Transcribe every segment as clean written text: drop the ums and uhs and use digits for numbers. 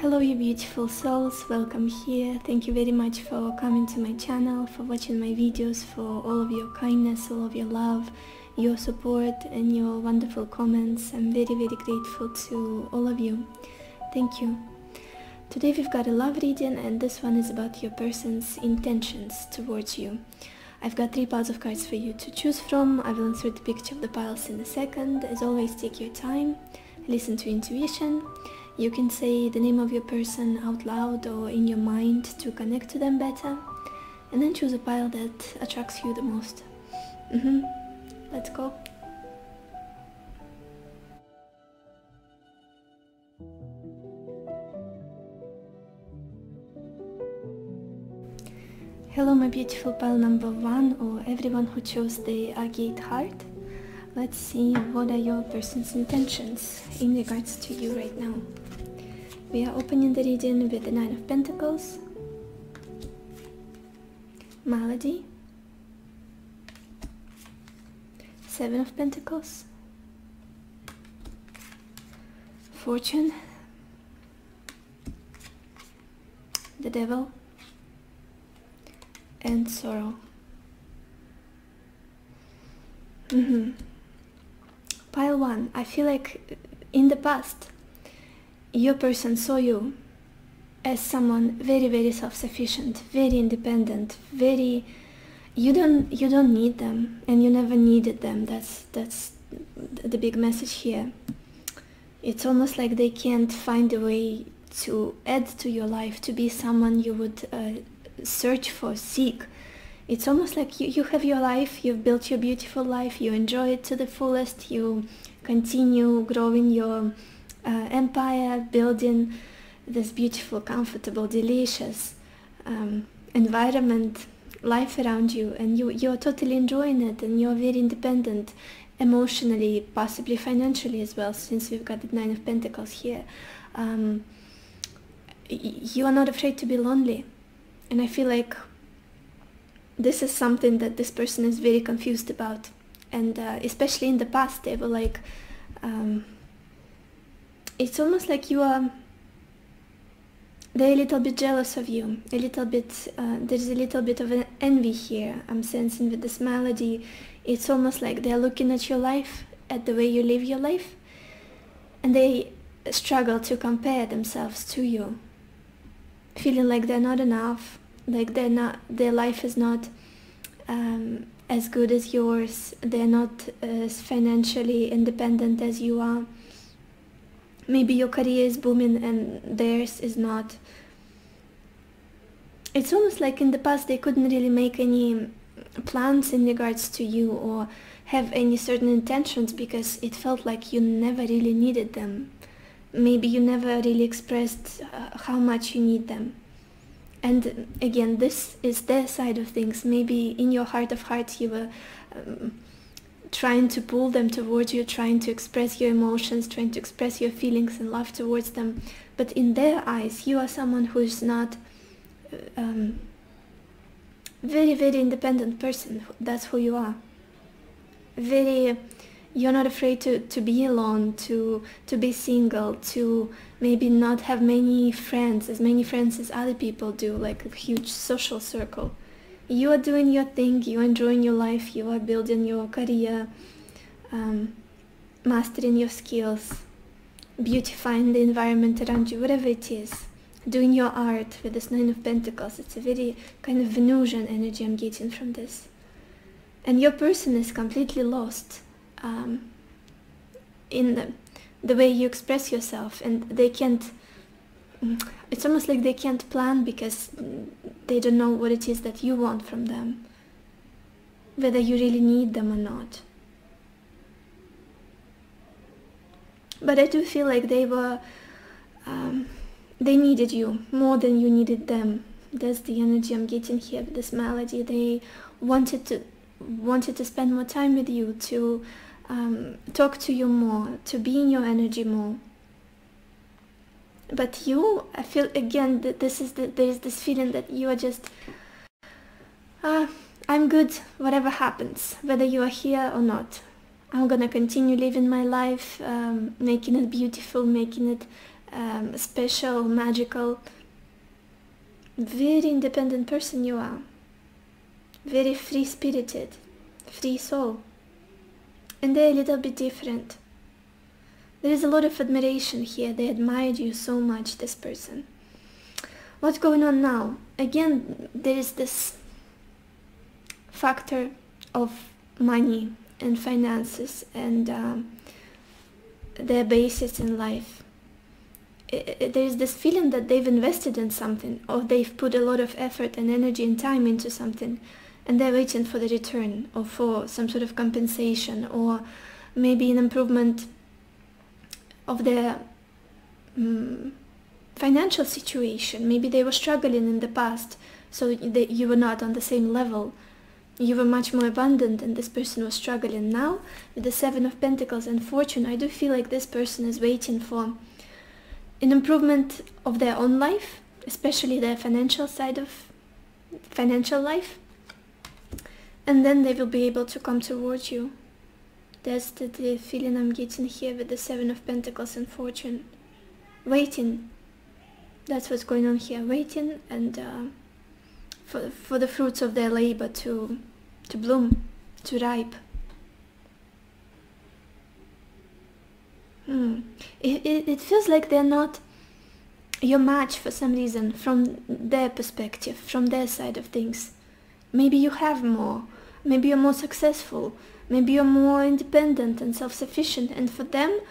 Hello you beautiful souls, welcome here. Thank you very much for coming to my channel, for watching my videos, for all of your kindness, all of your love, your support and your wonderful comments. I'm very grateful to all of you. Thank you. Today we've got a love reading and this one is about your person's intentions towards you. I've got 3 piles of cards for you to choose from. I will insert the picture of the piles in a second. As always, take your time, listen to intuition. You can say the name of your person out loud or in your mind to connect to them better, and then choose a pile that attracts you the most. Let's go. Hello my beautiful pile number 1, or everyone who chose the agate heart. Let's see what are your person's intentions in regards to you right now. We are opening the reading with the 9 of Pentacles, Melody, 7 of Pentacles, Fortune, the Devil, and Sorrow. Pile 1, I feel like in the past your person saw you as someone very self-sufficient, very independent, very you don't need them and you never needed them. That's the big message here. It's almost like they can't find a way to add to your life, to be someone you would search for, seek. It's almost like you have your life, you've built your beautiful life, you enjoy it to the fullest, you continue growing your empire, building this beautiful, comfortable, delicious environment, life around you, and you're totally enjoying it, and you're very independent emotionally, possibly financially as well, since we've got the 9 of Pentacles here. You are not afraid to be lonely, and I feel like this is something that this person is very confused about, and especially in the past they were like it's almost like they're a little bit jealous of you, a little bit, there's a little bit of an envy here I'm sensing with this melody. It's almost like they're looking at your life, at the way you live your life, and they struggle to compare themselves to you, feeling like they're not enough, like their life is not as good as yours, they're not as financially independent as you are. Maybe your career is booming and theirs is not. It's almost like in the past they couldn't really make any plans in regards to you or have any certain intentions because it felt like you never really needed them. Maybe you never really expressed how much you need them. And again, this is their side of things. Maybe in your heart of hearts you were trying to pull them towards you, trying to express your emotions, trying to express your feelings and love towards them. But in their eyes, you are someone who is not very independent person. That's who you are. You're not afraid to be alone, to be single, to maybe not have many friends as other people do, like a huge social circle. You are doing your thing, you are enjoying your life, you are building your career, mastering your skills, beautifying the environment around you, whatever it is. Doing your art with this 9 of Pentacles. It's a very kind of Venusian energy I'm getting from this. And your person is completely lost in the way you express yourself, and they can't, it's almost like they can't plan because they don't know what it is that you want from them, whether you really need them or not. But I do feel like they needed you more than you needed them. That's the energy I'm getting here with this melody. They wanted to spend more time with you, to talk to you more, to be in your energy more. But you, I feel again that there's this feeling that you are just, I'm good, whatever happens, whether you are here or not. I'm gonna continue living my life, making it beautiful, making it special, magical, very independent person you are. Very free-spirited, free soul. And they're a little bit different. There is a lot of admiration here. They admired you so much, this person. What's going on now? Again, there is this factor of money and finances and their basis in life. There is this feeling that they've invested in something, or they've put a lot of effort and energy and time into something, and they're waiting for the return, or for some sort of compensation, or maybe an improvement of their financial situation. Maybe they were struggling in the past, so you were not on the same level. You were much more abundant and this person was struggling. Now, with the Seven of Pentacles and Fortune, I do feel like this person is waiting for an improvement of their own life, especially their financial side of financial life. And then they will be able to come towards you. That's the feeling I'm getting here with the Seven of Pentacles and Fortune. Waiting. That's what's going on here. Waiting and for the fruits of their labor to bloom, to ripe. It feels like they're not your match for some reason, from their perspective, from their side of things. Maybe you have more. Maybe you're more successful. Maybe you're more independent and self-sufficient. And for them,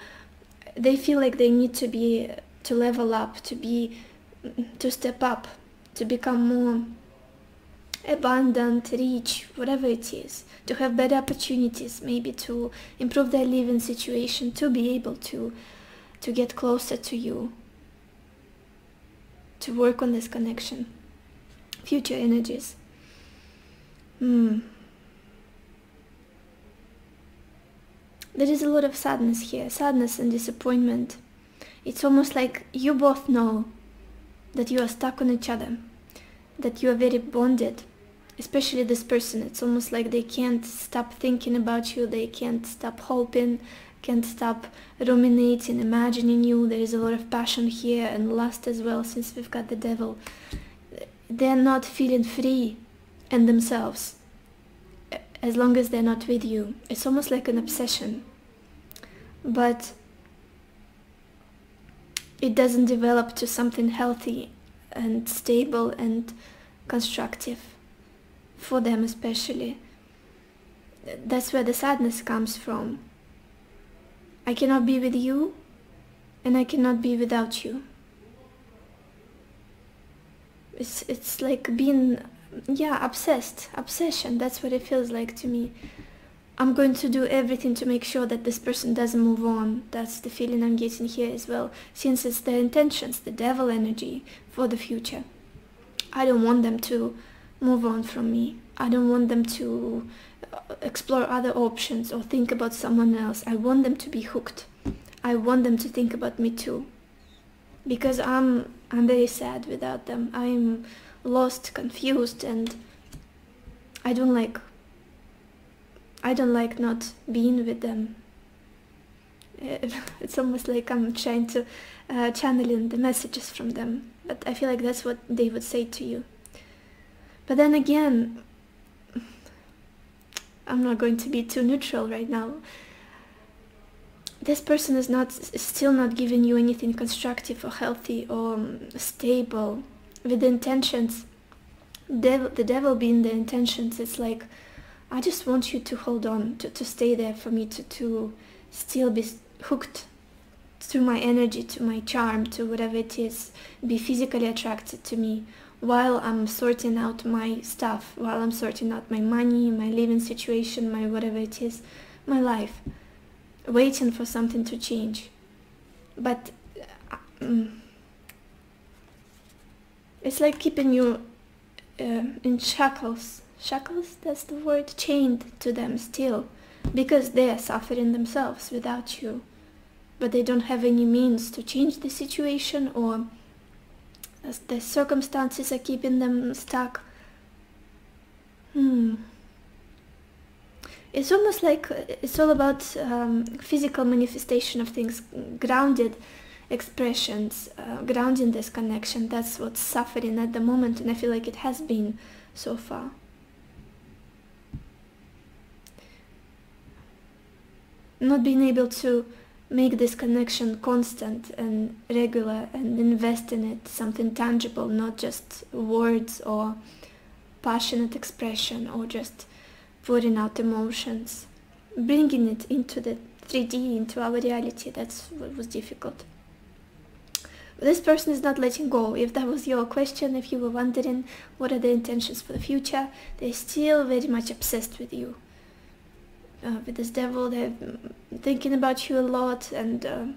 they feel like they need to level up, to step up, to become more abundant, rich, whatever it is, to have better opportunities, maybe to improve their living situation, to be able to get closer to you, to work on this connection. Future energies. There is a lot of sadness here, sadness and disappointment. It's almost like you both know that you are stuck on each other, that you are very bonded. Especially this person, it's almost like they can't stop thinking about you, they can't stop hoping, can't stop ruminating, imagining you. There is a lot of passion here and lust as well, since we've got the devil. They're not feeling free in themselves as long as they're not with you. It's almost like an obsession. But it doesn't develop to something healthy and stable and constructive. For them especially. That's where the sadness comes from. I cannot be with you, and I cannot be without you. It's like being, obsession. That's what it feels like to me. I'm going to do everything to make sure that this person doesn't move on. That's the feeling I'm getting here as well, since it's their intentions, the devil energy for the future. I don't want them to move on from me. I don't want them to explore other options or think about someone else. I want them to be hooked. I want them to think about me too. Because I'm very sad without them. I'm lost, confused, and I don't like not being with them. It's almost like I'm trying to channel in the messages from them. But I feel like that's what they would say to you. But then again, I'm not going to be too neutral right now. This person is still not giving you anything constructive or healthy or stable with the intentions. The devil being the intentions, it's like, I just want you to hold on, to stay there for me, to still be hooked through my energy, to my charm, to whatever it is, be physically attracted to me, while I'm sorting out my stuff, while I'm sorting out my money, my living situation, my whatever it is, my life, waiting for something to change. But it's like keeping you in shackles, that's the word, chained to them still, because they are suffering themselves without you, but they don't have any means to change the situation, or as the circumstances are keeping them stuck. It's almost like it's all about physical manifestation of things, grounded expressions, grounding this connection. That's what's suffering at the moment, and I feel like it has been so far. Not being able to make this connection constant and regular and invest in it, something tangible, not just words or passionate expression or just pouring out emotions, bringing it into the 3D, into our reality. That's what was difficult. But this person is not letting go. If that was your question, if you were wondering what are the intentions for the future, they're still very much obsessed with you. With this devil, they're thinking about you a lot, and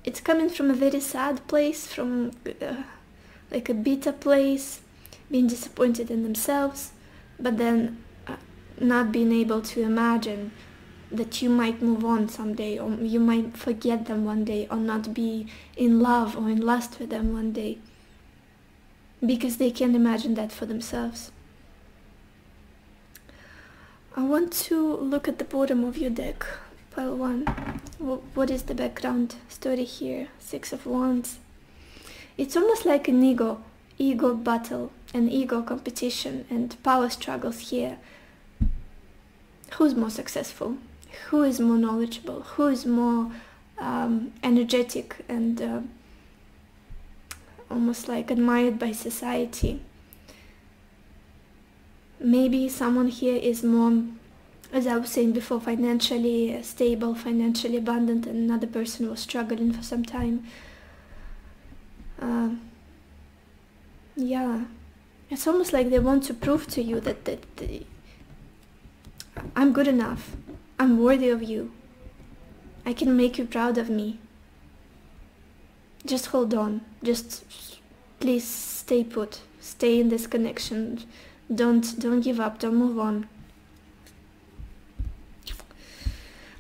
it's coming from a very sad place, from like a bitter place, being disappointed in themselves, but then not being able to imagine that you might move on someday, or you might forget them one day, or not be in love or in lust with them one day, because they can't imagine that for themselves. I want to look at the bottom of your deck, pile 1. What is the background story here? 6 of Wands. It's almost like an ego battle, an ego competition and power struggles here. Who's more successful? Who is more knowledgeable? Who is more energetic and almost like admired by society? Maybe someone here is more, as I was saying before, financially stable, financially abundant, and another person was struggling for some time. Yeah, it's almost like they want to prove to you that I'm good enough, I'm worthy of you, I can make you proud of me. Just hold on, just please stay put, stay in this connection. Don't give up, don't move on.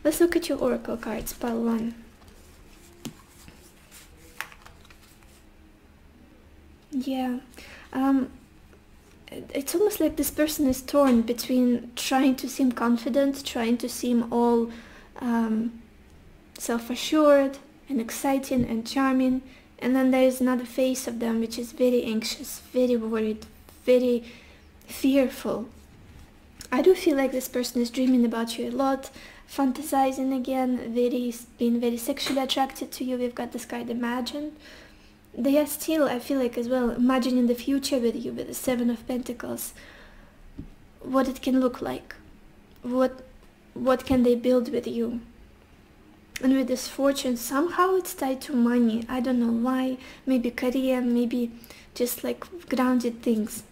Let's look at your oracle cards, pile 1. Yeah, it's almost like this person is torn between trying to seem confident, trying to seem all self-assured and exciting and charming, and then there is another face of them which is very anxious, very worried, very fearful. I do feel like this person is dreaming about you a lot, fantasizing again, being very sexually attracted to you. We've got this card Imagine. They are still, I feel like as well, imagining the future with you, with the 7 of Pentacles. What it can look like. What can they build with you? And with this Fortune, somehow it's tied to money. I don't know why. Maybe career, maybe just like grounded things.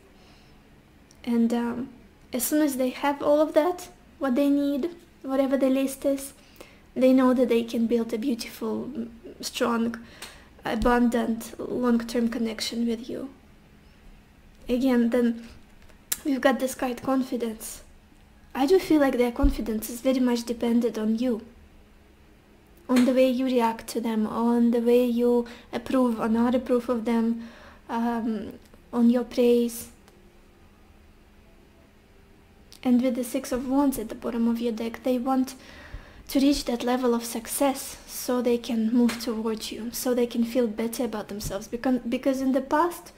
And as soon as they have all of that, what they need, whatever the list is, they know that they can build a beautiful, strong, abundant, long-term connection with you. Again, then we've got this card Confidence. I do feel like their confidence is very much dependent on you, on the way you react to them, on the way you approve or not approve of them, on your praise. And with the 6 of Wands at the bottom of your deck, they want to reach that level of success so they can move towards you, so they can feel better about themselves. Because in the past,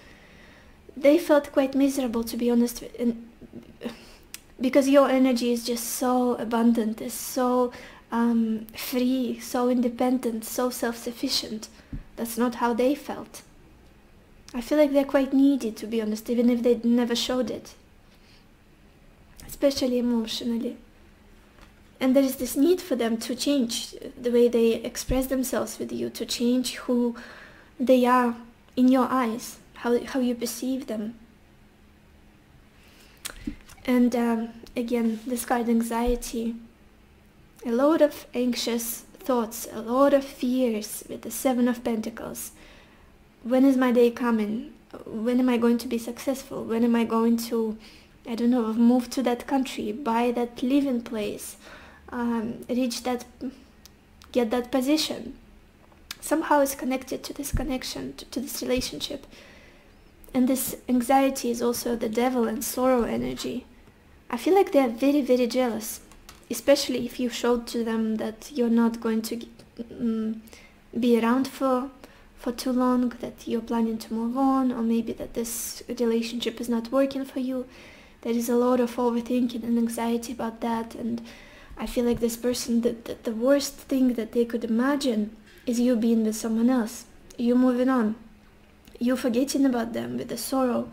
they felt quite miserable, to be honest, because your energy is just so abundant, is so free, so independent, so self-sufficient. That's not how they felt. I feel like they're quite needy, to be honest, even if they never showed it. Especially emotionally. And there is this need for them to change the way they express themselves with you, to change who they are in your eyes, how you perceive them. And again, this card Anxiety, a lot of anxious thoughts, a lot of fears with the 7 of Pentacles. When is my day coming? When am I going to be successful? When am I going to, I don't know, move to that country, buy that living place, reach that, get that position? Somehow it's connected to this connection, to this relationship. And this anxiety is also the devil and sorrow energy. I feel like they're very, very jealous, especially if you showed to them that you're not going to be around for too long, that you're planning to move on, or maybe that this relationship is not working for you. There is a lot of overthinking and anxiety about that, and I feel like this person, the worst thing that they could imagine is you being with someone else, you moving on, you forgetting about them with the sorrow.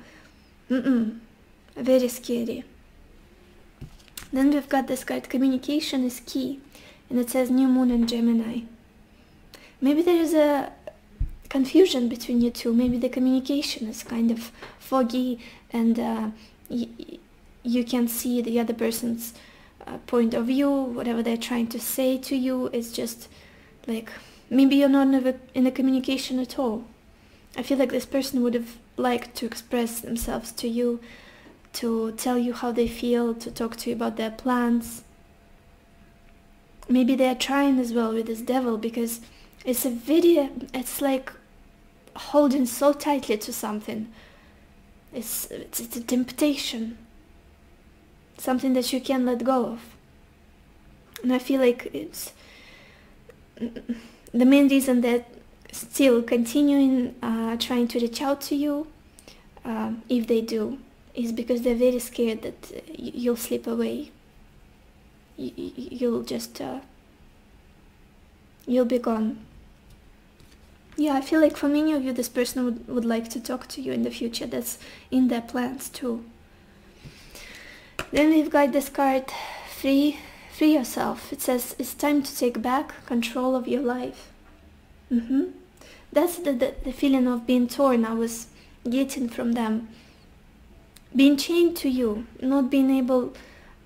Very scary. Then we've got this card, communication is key, and it says new moon in Gemini. Maybe there is a confusion between you two. Maybe the communication is kind of foggy, and you can see the other person's point of view. Whatever they're trying to say to you is just like, maybe you're not in a communication at all. I feel like this person would have liked to express themselves to you, to tell you how they feel, to talk to you about their plans. Maybe they're trying as well with this devil, because it's like holding so tightly to something. It's a temptation, something that you can't let go of. And I feel like it's the main reason that still continuing trying to reach out to you, if they do, is because they're very scared that you'll slip away. You'll just you'll be gone. Yeah, I feel like for many of you, this person would like to talk to you in the future. That's in their plans too. Then we've got this card, free yourself. It says it's time to take back control of your life. That's the feeling of being torn I was getting from them. Being chained to you, not being able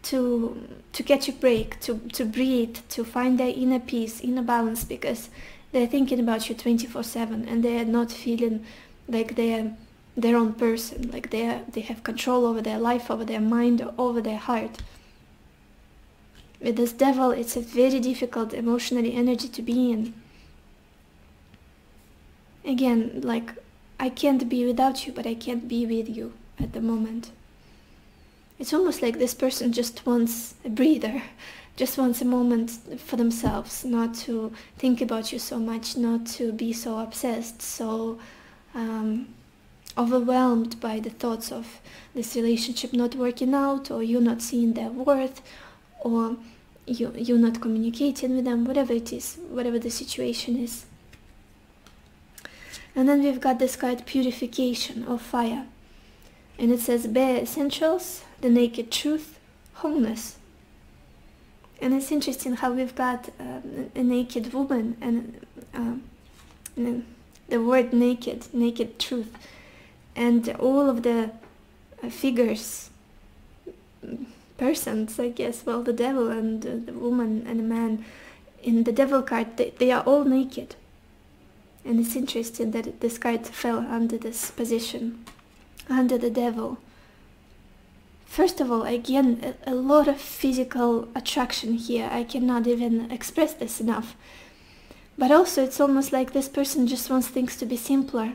to catch a break, to breathe, to find their inner peace, inner balance, because they're thinking about you 24/7, and they're not feeling like they're their own person, like they have control over their life, over their mind, over their heart. With this devil, it's a very difficult emotionally energy to be in. Again, like, I can't be without you, but I can't be with you at the moment. It's almost like this person just wants a breather, just wants a moment for themselves, not to think about you so much, not to be so obsessed, so overwhelmed by the thoughts of this relationship not working out, or you not seeing their worth, or you not communicating with them, whatever it is, whatever the situation is. And then we've got this card, purification of fire. And it says bare essentials, the naked truth, wholeness. And it's interesting how we've got a naked woman, and the word naked truth, and all of the figures, persons, I guess, well, the devil and the woman and the man in the devil card, they are all naked. And it's interesting that this card fell under this position, under the devil. First of all, again, a lot of physical attraction here. I cannot even express this enough. But also, it's almost like this person just wants things to be simpler,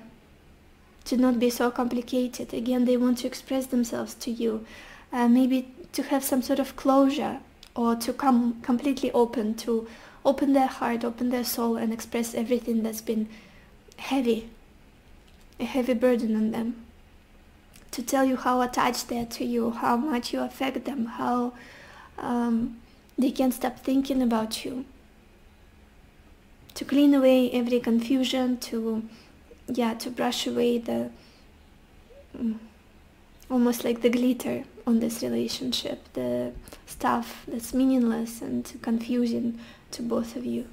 to not be so complicated. Again, they want to express themselves to you, maybe to have some sort of closure, or to come completely open, to open their heart, open their soul, and express everything that's been heavy, a heavy burden on them. To tell you how attached they are to you, how much you affect them, how they can't stop thinking about you. To clean away every confusion, to brush away the almost like the glitter on this relationship, the stuff that's meaningless and confusing to both of you.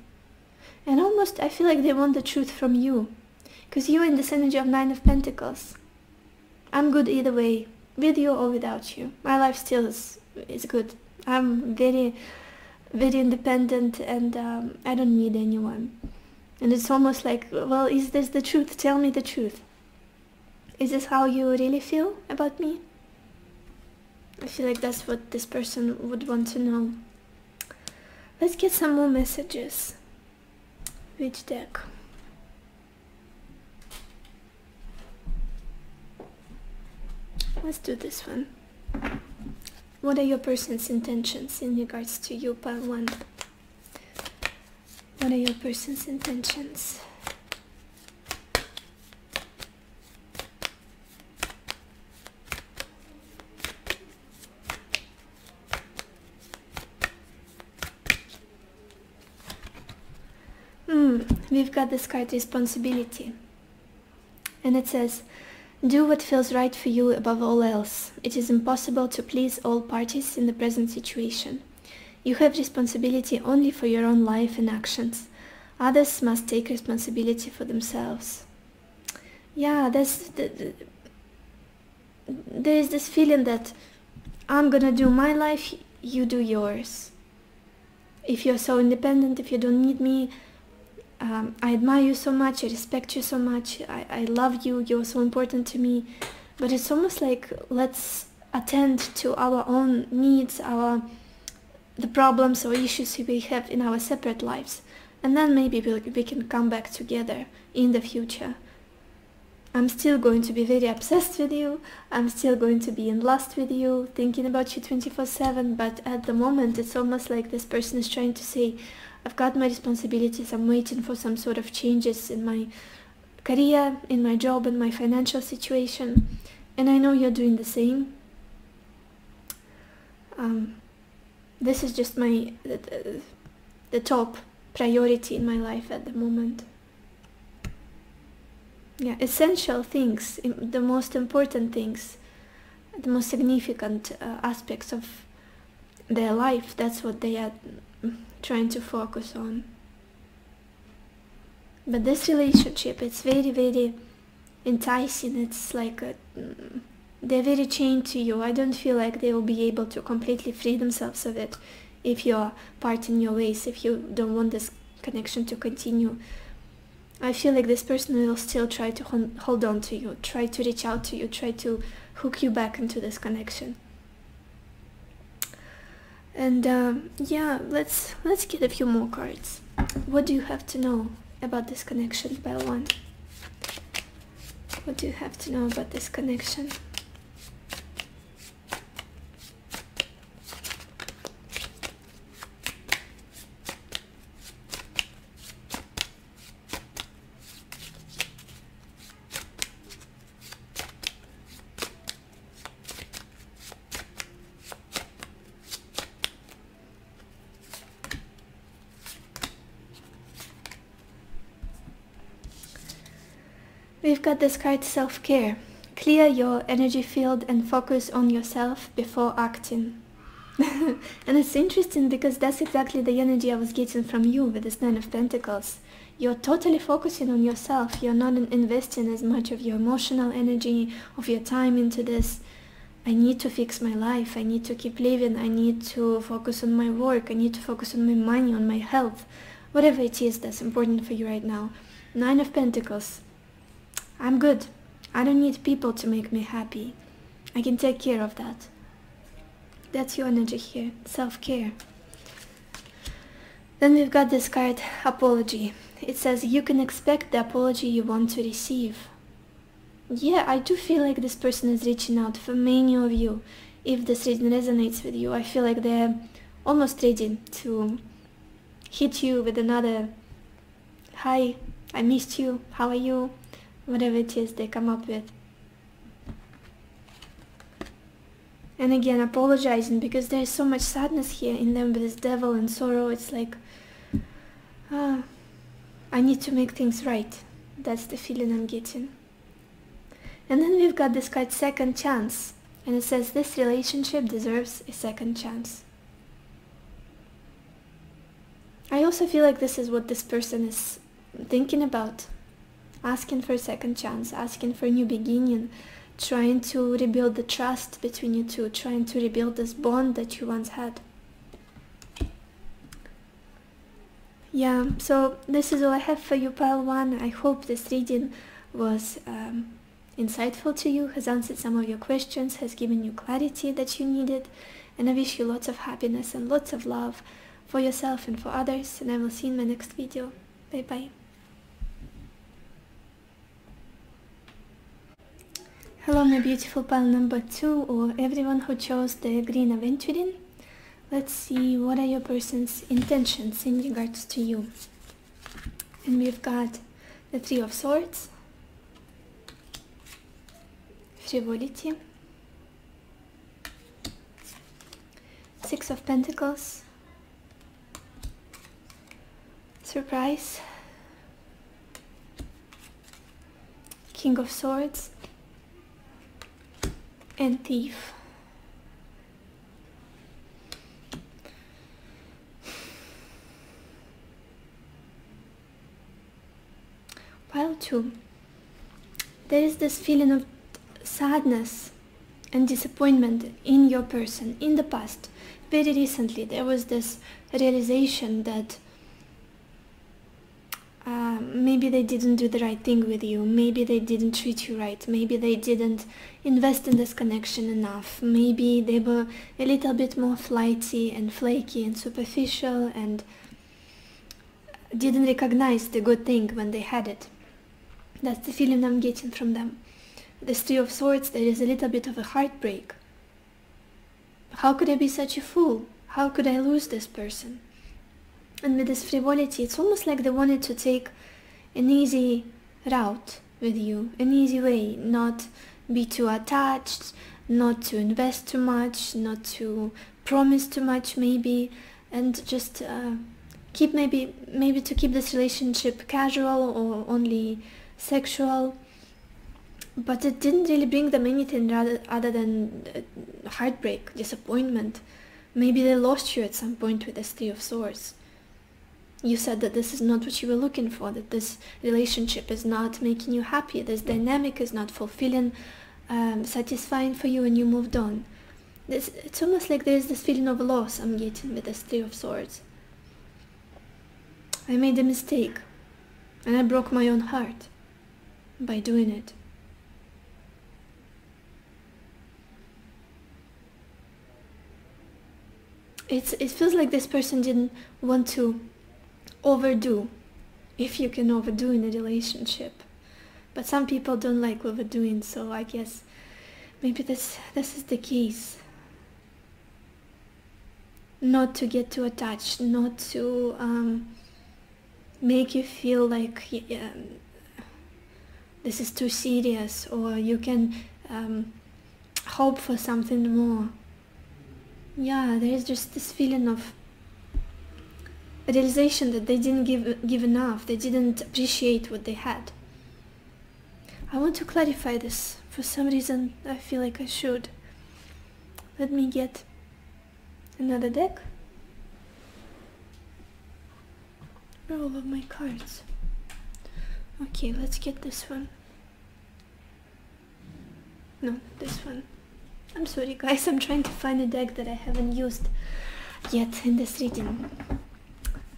And almost I feel like they want the truth from you, because you're in this energy of 9 of Pentacles. I'm good either way, with you or without you. My life still is good. I'm very, very independent, and I don't need anyone. And it's almost like, well, is this the truth? Tell me the truth. Is this how you really feel about me? I feel like that's what this person would want to know. Let's get some more messages. Which deck? Let's do this one. What are your person's intentions in regards to you, pile 1? What are your person's intentions? We've got this card, responsibility. And it says, do what feels right for you above all else. It is impossible to please all parties in the present situation. You have responsibility only for your own life and actions. Others must take responsibility for themselves. Yeah, there is this feeling that I'm gonna do my life, you do yours. If you're so independent, if you don't need me, I admire you so much, I respect you so much, I love you, you're so important to me. But it's almost like, let's attend to our own needs, the problems or issues we have in our separate lives. And then maybe we can come back together in the future. I'm still going to be very obsessed with you, I'm still going to be in lust with you, thinking about you 24/7, but at the moment it's almost like this person is trying to say, I've got my responsibilities, I'm waiting for some sort of changes in my career, in my job, in my financial situation, and I know you're doing the same. This is just the top priority in my life at the moment. Yeah, essential things, the most important things, the most significant aspects of their life, that's what they are trying to focus on. But this relationship, it's very, very enticing. It's like they're very chained to you. I don't feel like they will be able to completely free themselves of it if you're parting your ways, if you don't want this connection to continue. I feel like this person will still try to hold on to you, try to reach out to you, try to hook you back into this connection. And yeah, let's get a few more cards. What do you have to know about this connection, pile one? What do you have to know about this connection? We've got this card, self-care. Clear your energy field and focus on yourself before acting. And it's interesting because that's exactly the energy I was getting from you with this Nine of Pentacles. You're totally focusing on yourself. You're not investing as much of your emotional energy, of your time into this. I need to fix my life. I need to keep living. I need to focus on my work. I need to focus on my money, on my health. Whatever it is that's important for you right now. Nine of Pentacles. I'm good. I don't need people to make me happy. I can take care of that. That's your energy here. Self-care. Then we've got this card, apology. It says you can expect the apology you want to receive. Yeah, I do feel like this person is reaching out for many of you. If this reading resonates with you, I feel like they're almost ready to hit you with another, hi, I missed you, how are you? Whatever it is they come up with. And again, apologizing because there's so much sadness here in them with this devil and sorrow. It's like, I need to make things right. That's the feeling I'm getting. And then we've got this card, second chance. And it says this relationship deserves a second chance. I also feel like this is what this person is thinking about. Asking for a second chance, asking for a new beginning, trying to rebuild the trust between you two, trying to rebuild this bond that you once had. Yeah, so this is all I have for you, pile one. I hope this reading was insightful to you, has answered some of your questions, has given you clarity that you needed, and I wish you lots of happiness and lots of love for yourself and for others, and I will see you in my next video. Bye bye. Hello my beautiful pile number 2, or everyone who chose the green aventurine. Let's see, what are your person's intentions in regards to you? And we've got the Three of Swords, frivolity, Six of Pentacles, surprise, King of Swords, and Thief. Pile 2. There is this feeling of sadness and disappointment in your person in the past. Very recently there was this realization that maybe they didn't do the right thing with you, maybe they didn't treat you right, maybe they didn't invest in this connection enough, maybe they were a little bit more flighty and flaky and superficial and didn't recognize the good thing when they had it. That's the feeling I'm getting from them. This Three of Swords, there is a little bit of a heartbreak. How could I be such a fool? How could I lose this person? And with this frivolity, it's almost like they wanted to take an easy route with you, an easy way, not be too attached, not to invest too much, not to promise too much maybe, and just keep maybe to keep this relationship casual or only sexual. But it didn't really bring them anything other than heartbreak, disappointment. Maybe they lost you at some point with this Three of Swords. You said that this is not what you were looking for, that this relationship is not making you happy, this dynamic is not fulfilling, satisfying for you, and you moved on. It's almost like there's this feeling of loss I'm getting with this Three of Swords. I made a mistake, and I broke my own heart by doing it. It feels like this person didn't want to overdo, if you can overdo in a relationship. But some people don't like overdoing, so I guess maybe this is the case. Not to get too attached, not to make you feel like this is too serious, or you can hope for something more. Yeah, there is just this feeling of a realization that they didn't give enough, they didn't appreciate what they had. I want to clarify this. For some reason, I feel like I should. Let me get another deck. Where are all of my cards? Okay, let's get this one. No, this one. I'm sorry guys, I'm trying to find a deck that I haven't used yet in this reading.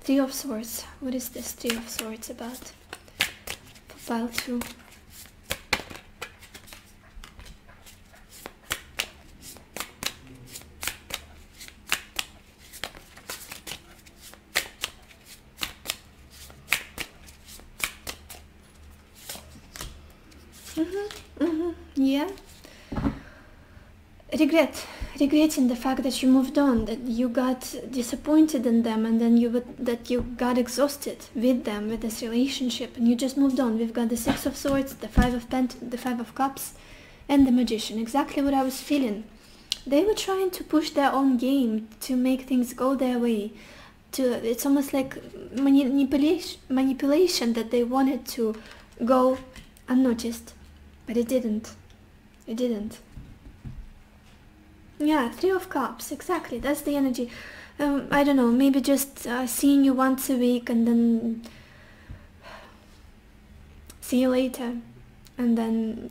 Three of Swords. What is this Three of Swords about? For pile 2. Yeah. Regretting the fact that you moved on, that you got disappointed in them, and then that you got exhausted with them, with this relationship, and you just moved on. We've got the Six of Swords, the Five of Cups, and the Magician. Exactly what I was feeling. They were trying to push their own game to make things go their way. It's almost like manipulation that they wanted to go unnoticed, but it didn't. It didn't. Yeah, Three of Cups, exactly, that's the energy. I don't know, maybe just seeing you once a week and then see you later, and then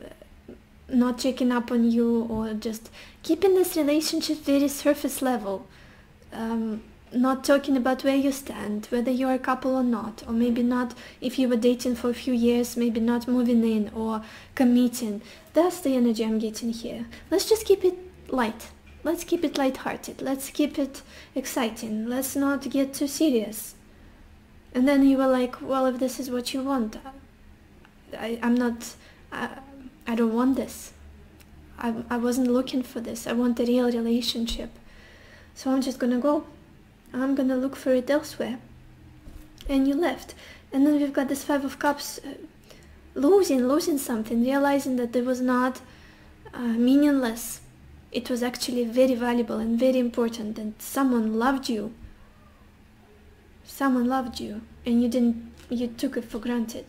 not checking up on you, or just keeping this relationship very surface level, not talking about where you stand, whether you're a couple or not, or maybe not, if you were dating for a few years, maybe not moving in or committing. That's the energy I'm getting here. Let's just keep it light. Let's keep it light-hearted. Let's keep it exciting. Let's not get too serious. And then you were like, well, if this is what you want, I don't want this. I wasn't looking for this. I want a real relationship. So I'm just gonna go. I'm gonna look for it elsewhere. and you left. And then we've got this Five of Cups, losing something, realizing that it was not meaningless. It was actually very valuable and very important, and someone loved you. Someone loved you, and you took it for granted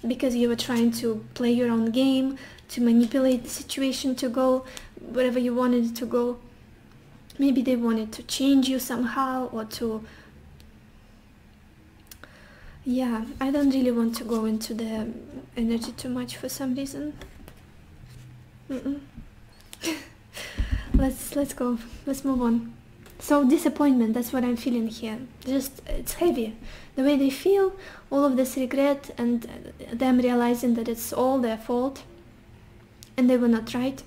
because you were trying to play your own game, to manipulate the situation to go wherever you wanted it to go. Maybe they wanted to change you somehow, or to... Yeah, I don't really want to go into the energy too much for some reason. Let's go. Let's move on. So disappointment, that's what I'm feeling here. Just, it's heavy. The way they feel, all of this regret, and them realizing that it's all their fault and they were not right.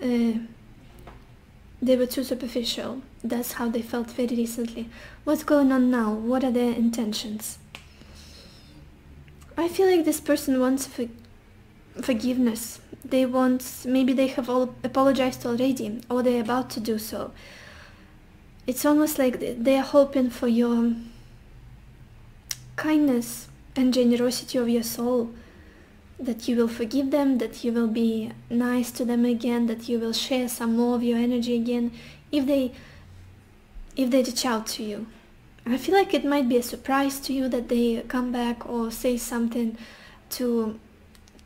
They were too superficial. That's how they felt very recently. What's going on now? What are their intentions? I feel like this person wants forgiveness. They want, maybe they have all apologized already, or they're about to do so. It's almost like they're hoping for your kindness and generosity of your soul, that you will forgive them, that you will be nice to them again, that you will share some more of your energy again if they reach out to you. I feel like it might be a surprise to you that they come back or say something to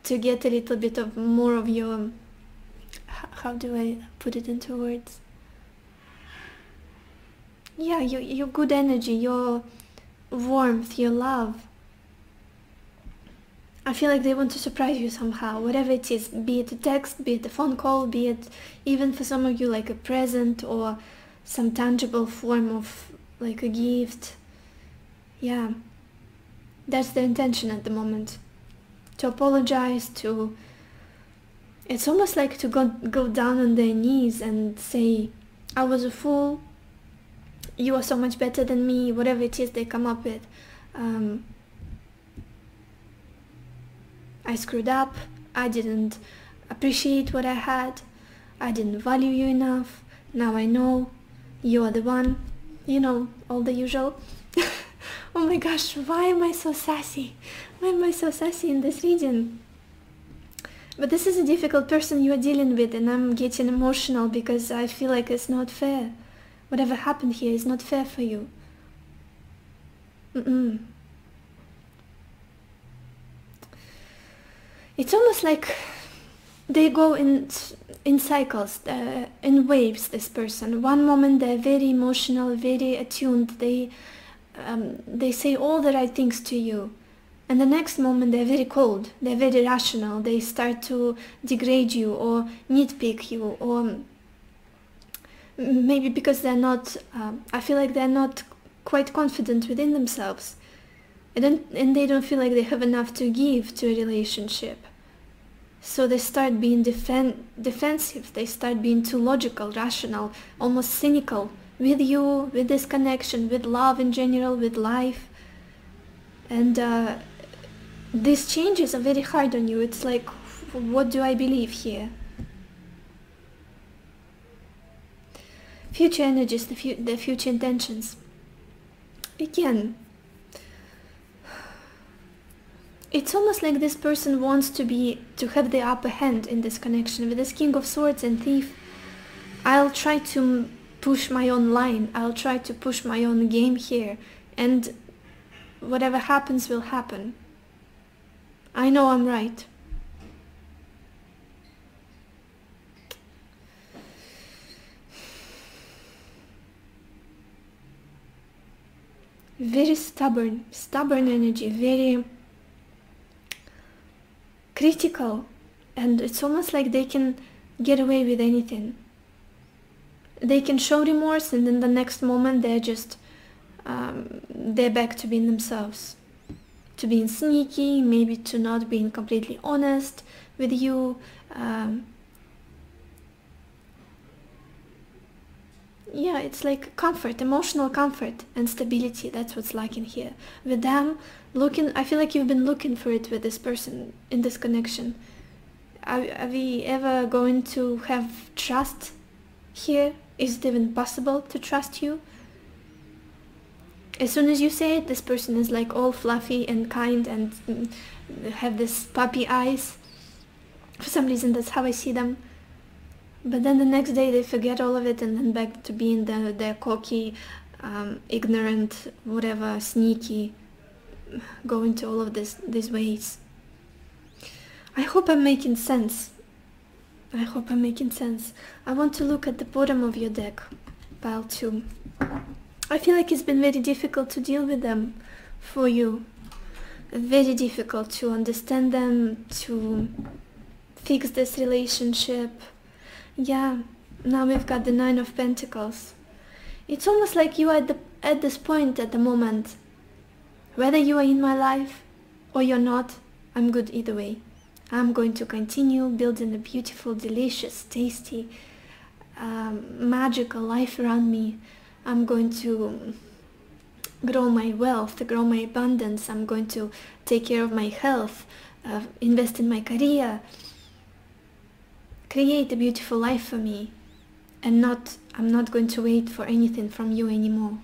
get a little bit of more of your, how do I put it into words? Yeah, your good energy, your warmth, your love. I feel like they want to surprise you somehow, whatever it is, be it a text, be it a phone call, be it even for some of you like a present or some tangible form of like a gift. Yeah, that's the intention at the moment. To apologize, to... It's almost like to go down on their knees and say, I was a fool, you are so much better than me, whatever it is they come up with. I screwed up, I didn't appreciate what I had, I didn't value you enough, now I know, you are the one, you know, all the usual. Oh my gosh, why am I so sassy? Why am I so sassy in this reading? But this is a difficult person you are dealing with, and I'm getting emotional because I feel like it's not fair. Whatever happened here is not fair for you. It's almost like they go in cycles, in waves, this person. One moment they're very emotional, very attuned, they say all the right things to you. And the next moment they're very cold, they're very rational, they start to degrade you or nitpick you, or maybe because they're not, I feel like they're not quite confident within themselves. And they don't feel like they have enough to give to a relationship. So they start being defensive, they start being too logical, rational, almost cynical with you, with this connection, with love in general, with life. And these changes are very hard on you. It's like, what do I believe here? Future energies, the future intentions. Again, it's almost like this person wants to have the upper hand in this connection. With this King of Swords and Thief, I'll try to push my own line. I'll try to push my own game here. And whatever happens will happen. I know I'm right. Very stubborn energy, very critical, and it's almost like they can get away with anything. They can show remorse, and then the next moment they're just they're back to being themselves, to being sneaky, maybe to not being completely honest with you. Yeah, it's like comfort, emotional comfort and stability. That's what's lacking here. With them, I feel like you've been looking for it with this person in this connection. Are we ever going to have trust here? Is it even possible to trust you? As soon as you say it, this person is like all fluffy and kind and have this puppy eyes. For some reason, that's how I see them. But then the next day they forget all of it and then back to being their cocky, ignorant, whatever, sneaky, go into all of these ways. I hope I'm making sense. I hope I'm making sense. I want to look at the bottom of your deck, pile 2. I feel like it's been very difficult to deal with them for you. Very difficult to understand them, to fix this relationship. Yeah, now we've got the 9 of Pentacles. It's almost like you are at this point at the moment. Whether you are in my life or you're not, I'm good either way. I'm going to continue building a beautiful, delicious, tasty, magical life around me. I'm going to grow my wealth, grow my abundance. I'm going to take care of my health, invest in my career, create a beautiful life for me. And I'm not going to wait for anything from you anymore.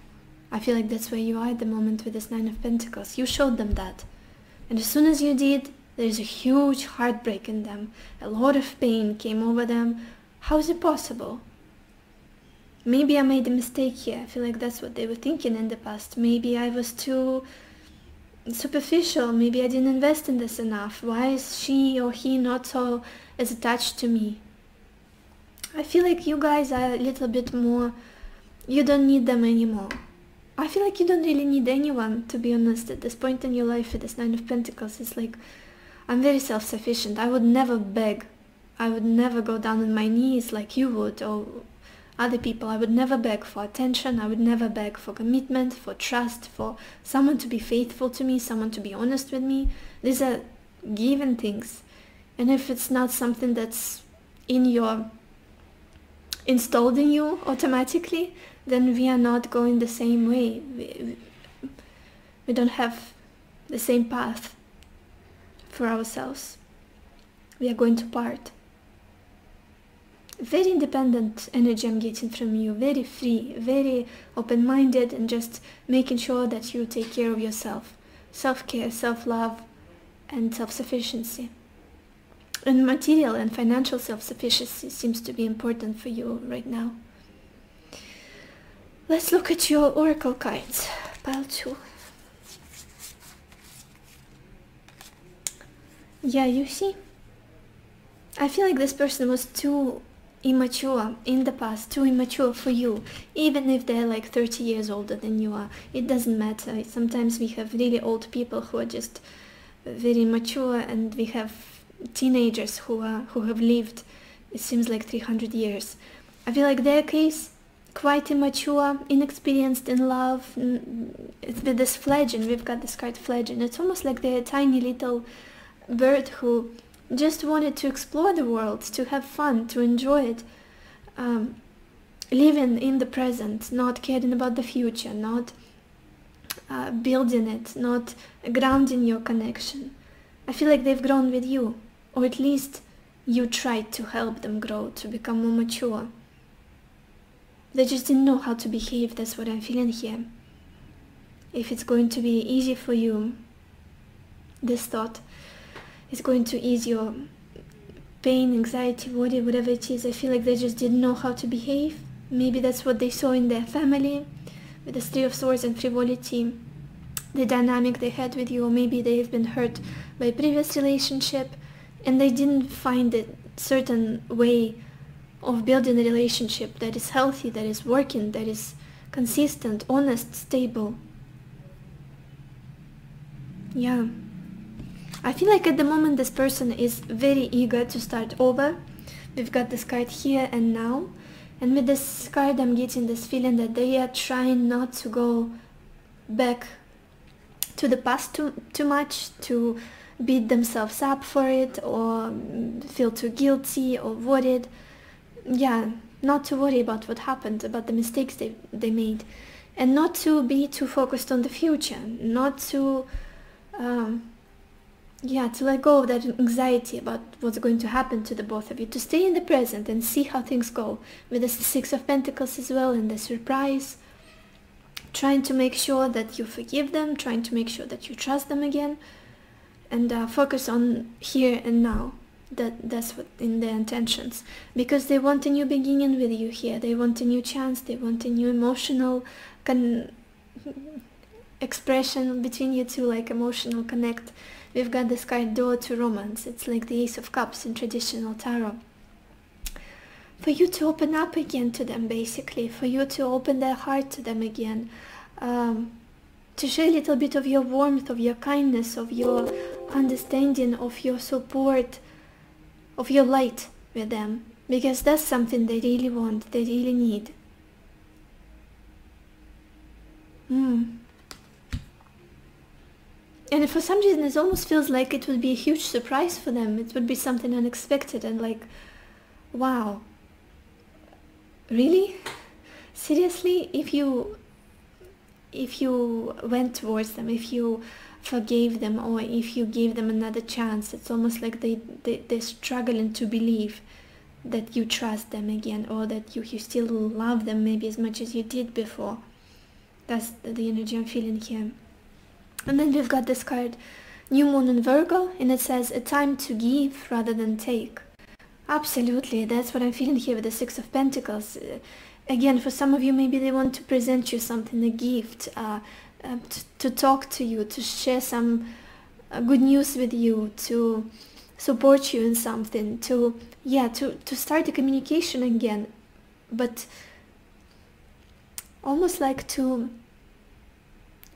I feel like that's where you are at the moment with this 9 of Pentacles. You showed them that. And as soon as you did, there's a huge heartbreak in them. A lot of pain came over them. How is it possible? Maybe I made a mistake here. I feel like that's what they were thinking in the past. Maybe I was too superficial. Maybe I didn't invest in this enough. Why is she or he not so as attached to me? I feel like you guys are a little bit more... You don't need them anymore. I feel like you don't really need anyone, to be honest, at this point in your life with this 9 of Pentacles. It's like, I'm very self-sufficient. I would never beg. I would never go down on my knees like you would, or other people. I would never beg for attention. I would never beg for commitment, for trust, for someone to be faithful to me, someone to be honest with me. These are given things. And if it's not something that's installed in you automatically, then we are not going the same way. We don't have the same path for ourselves. We are going to part. Very independent energy I'm getting from you, very free, very open-minded, and just making sure that you take care of yourself. Self-care, self-love, and self-sufficiency. And material and financial self-sufficiency seems to be important for you right now. Let's look at your oracle cards, pile 2. Yeah, you see? I feel like this person was too immature in the past, too immature for you. Even if they're like 30 years older than you are, it doesn't matter. Sometimes we have really old people who are just very mature, and we have teenagers who have lived, it seems like 300 years. I feel like their case, quite immature, inexperienced in love. It's with this fledgling, we've got this card fledgling. It's almost like they're a tiny little bird who just wanted to explore the world, to have fun, to enjoy it, living in the present, not caring about the future, not building it, not grounding your connection. I feel like they've grown with you, or at least you tried to help them grow, to become more mature. They just didn't know how to behave. That's what I'm feeling here. If it's going to be easy for you, this thought is going to ease your pain, anxiety, worry, whatever it is. I feel like they just didn't know how to behave. Maybe that's what they saw in their family, with the 3 of Swords and frivolity, the dynamic they had with you. Or maybe they've been hurt by a previous relationship and they didn't find a certain way of building a relationship that is healthy, that is working, that is consistent, honest, stable. Yeah. I feel like at the moment this person is very eager to start over. We've got this card here and now. And with this card I'm getting this feeling that they are trying not to go back to the past too much, to beat themselves up for it, or feel too guilty or worried. Yeah, not to worry about what happened, about the mistakes they made, and not to be too focused on the future, not to to let go of that anxiety about what's going to happen to the both of you, to stay in the present and see how things go, with the 6 of Pentacles as well, and the surprise. trying to make sure that you forgive them, trying to make sure that you trust them again, and focus on here and now. That's what in their intentions, because they want a new beginning with you here. They want a new chance. They want a new emotional expression between you two, like emotional connect. We've got this card, door to romance. It's like the Ace of Cups in traditional tarot. For you to open up again to them, basically, for you to open their heart to them again, to share a little bit of your warmth, of your kindness, of your understanding, of your support, of your light with them, because that's something they really want, they really need. And for some reason it almost feels like it would be a huge surprise for them. It would be something unexpected and like, wow, really? Seriously? If you went towards them, if you forgave them, or if you gave them another chance, it's almost like they're struggling to believe that you trust them again, or that you still love them maybe as much as you did before. That's the energy I'm feeling here. And then we've got this card, New Moon in Virgo, and it says a time to give rather than take. Absolutely, that's what I'm feeling here with the Six of Pentacles. Again, for some of you, maybe they want to present you something, a gift, to talk to you, to share some good news with you, to support you in something, to start a communication again, but almost like to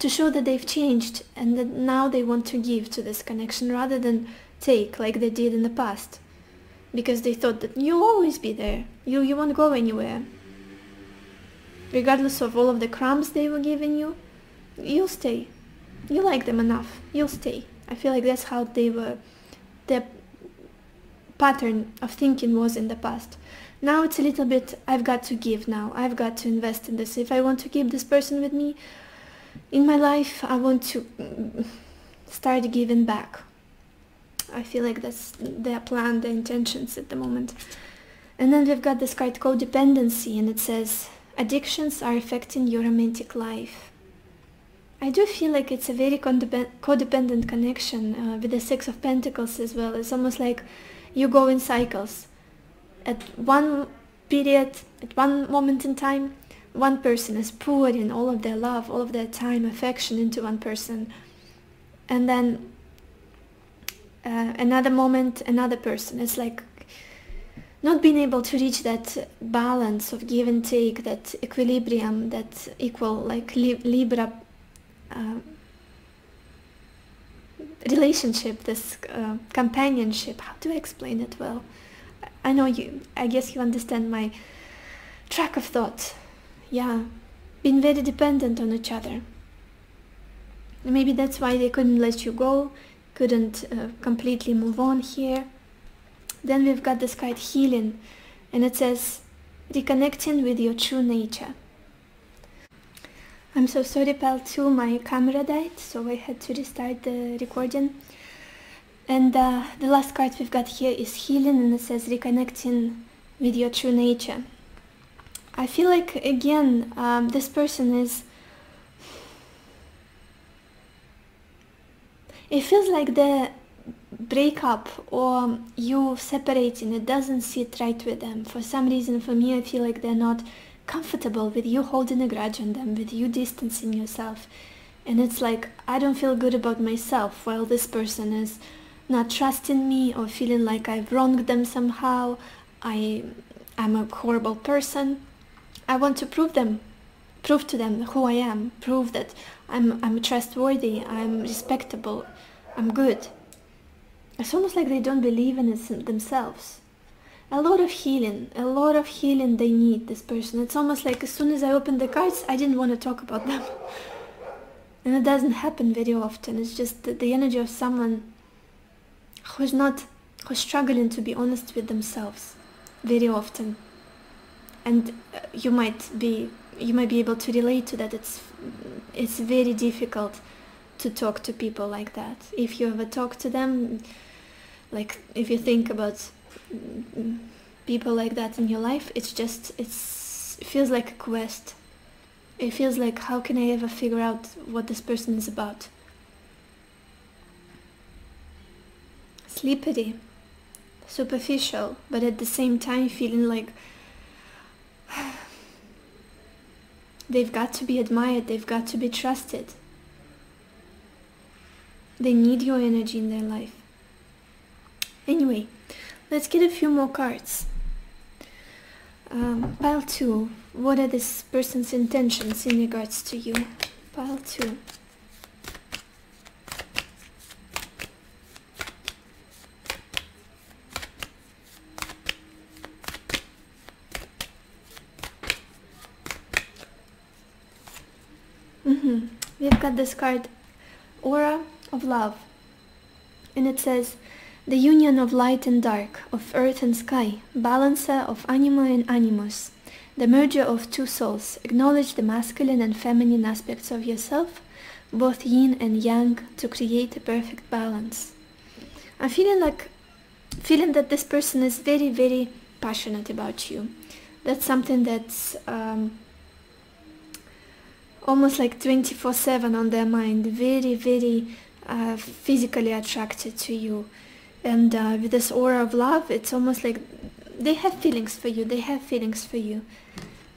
show that they've changed and that now they want to give to this connection rather than take like they did in the past, because they thought that you'll always be there, you won't go anywhere. Regardless of all of the crumbs they were giving you, you'll stay. You like them enough, you'll stay. I feel like that's how their pattern of thinking was in the past. Now it's a little bit, I've got to give now, I've got to invest in this. If I want to keep this person with me in my life, I want to start giving back. I feel like that's their plan, their intentions at the moment. And then we've got this card, codependency, and it says addictions are affecting your romantic life. I do feel like it's a very codependent connection with the Six of Pentacles as well. It's almost like you go in cycles. At one period, at one moment in time, one person is pouring all of their love, all of their time, affection into one person. And then another moment, another person. It's like not being able to reach that balance of give and take, that equilibrium, that equal, like Libra relationship, this companionship. How do I explain it well? I know I guess you understand my track of thought. Yeah, being very dependent on each other. Maybe that's why they couldn't let you go, couldn't completely move on here. Then we've got this card, healing, and it says reconnecting with your true nature. I'm so sorry, pal, too, my camera died, so I had to restart the recording. And the last card we've got here is healing, and it says reconnecting with your true nature. I feel like, again, this person is... It feels like the breakup or you separating, it doesn't sit right with them. For some reason, for me, I feel like they're not comfortable with you holding a grudge on them, with you distancing yourself. And it's like, I don't feel good about myself, while this person is not trusting me or feeling like I've wronged them somehow. I'm a horrible person. I want to prove to them who I am, prove that I'm trustworthy, I'm respectable, I'm good. It's almost like they don't believe in it themselves. A lot of healing they need, this person. It's almost like as soon as I opened the cards, I didn't want to talk about them. And it doesn't happen very often. It's just the energy of someone who's struggling to be honest with themselves very often. And you might be able to relate to that. It's very difficult to talk to people like that. If you ever talk to them, like if you think about people like that in your life, it feels like a quest. It feels like, how can I ever figure out what this person is about? Slippery, superficial, but at the same time feeling like they've got to be admired, they've got to be trusted. They need your energy in their life. Anyway, let's get a few more cards. Pile 2. What are this person's intentions in regards to you? Pile 2. We've got this card, Aura of Love, and it says, the union of light and dark, of earth and sky, balancer of anima and animus, the merger of two souls. Acknowledge the masculine and feminine aspects of yourself, both yin and yang, to create a perfect balance. I'm feeling that this person is very, very passionate about you. That's something that's almost like 24/7 on their mind, very, very physically attracted to you. And with this aura of love, it's almost like they have feelings for you,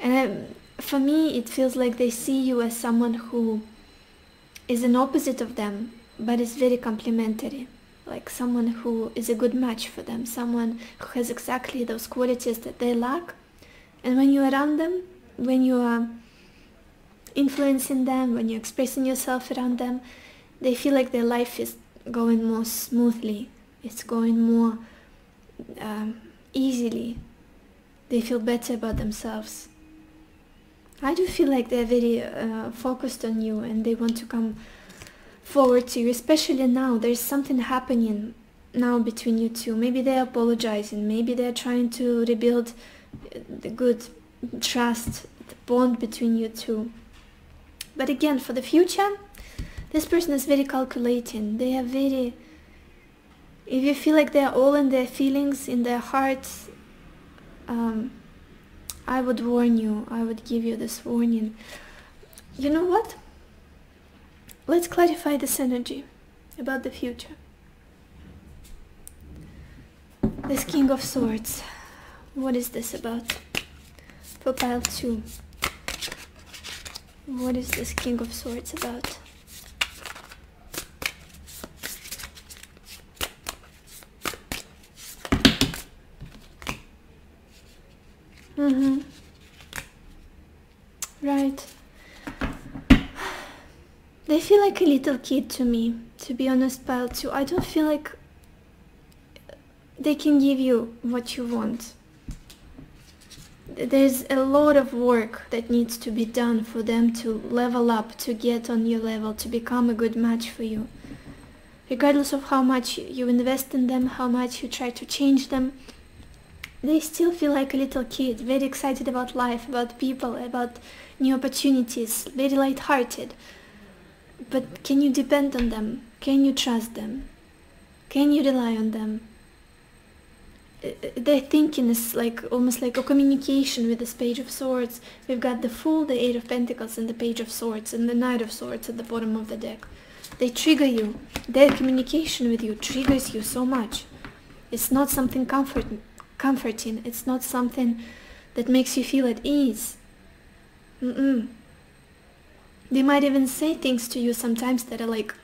And for me, it feels like they see you as someone who is an opposite of them, but is very complementary. Like someone who is a good match for them, someone who has exactly those qualities that they lack. And when you're around them, when you are influencing them, when you're expressing yourself around them, they feel like their life is going more smoothly. It's going more easily. They feel better about themselves. I do feel like they're very focused on you, and they want to come forward to you, especially now. There's something happening now between you two. Maybe they're apologizing, maybe they're trying to rebuild the good trust, the bond between you two. But again, for the future, this person is very calculating. They are very... If you feel like they're all in their feelings, in their hearts, I would warn you. I would give you this warning. You know what? Let's clarify this energy about the future. This King of Swords. What is this about? For pile 2. What is this King of Swords about? Right. They feel like a little kid to me, to be honest, pile 2. I don't feel like they can give you what you want. There's a lot of work that needs to be done for them to level up, to get on your level, to become a good match for you. Regardless of how much you invest in them, how much you try to change them, they still feel like a little kid, very excited about life, about people, about new opportunities, very light-hearted. But can you depend on them? Can you trust them? Can you rely on them? Their thinking is like almost like a communication with this Page of Swords. We've got the Fool, the Eight of Pentacles, and the Page of Swords, and the Knight of Swords at the bottom of the deck. They trigger you. Their communication with you triggers you so much. It's not something comforting. It's not something that makes you feel at ease. They might even say things to you sometimes that are like,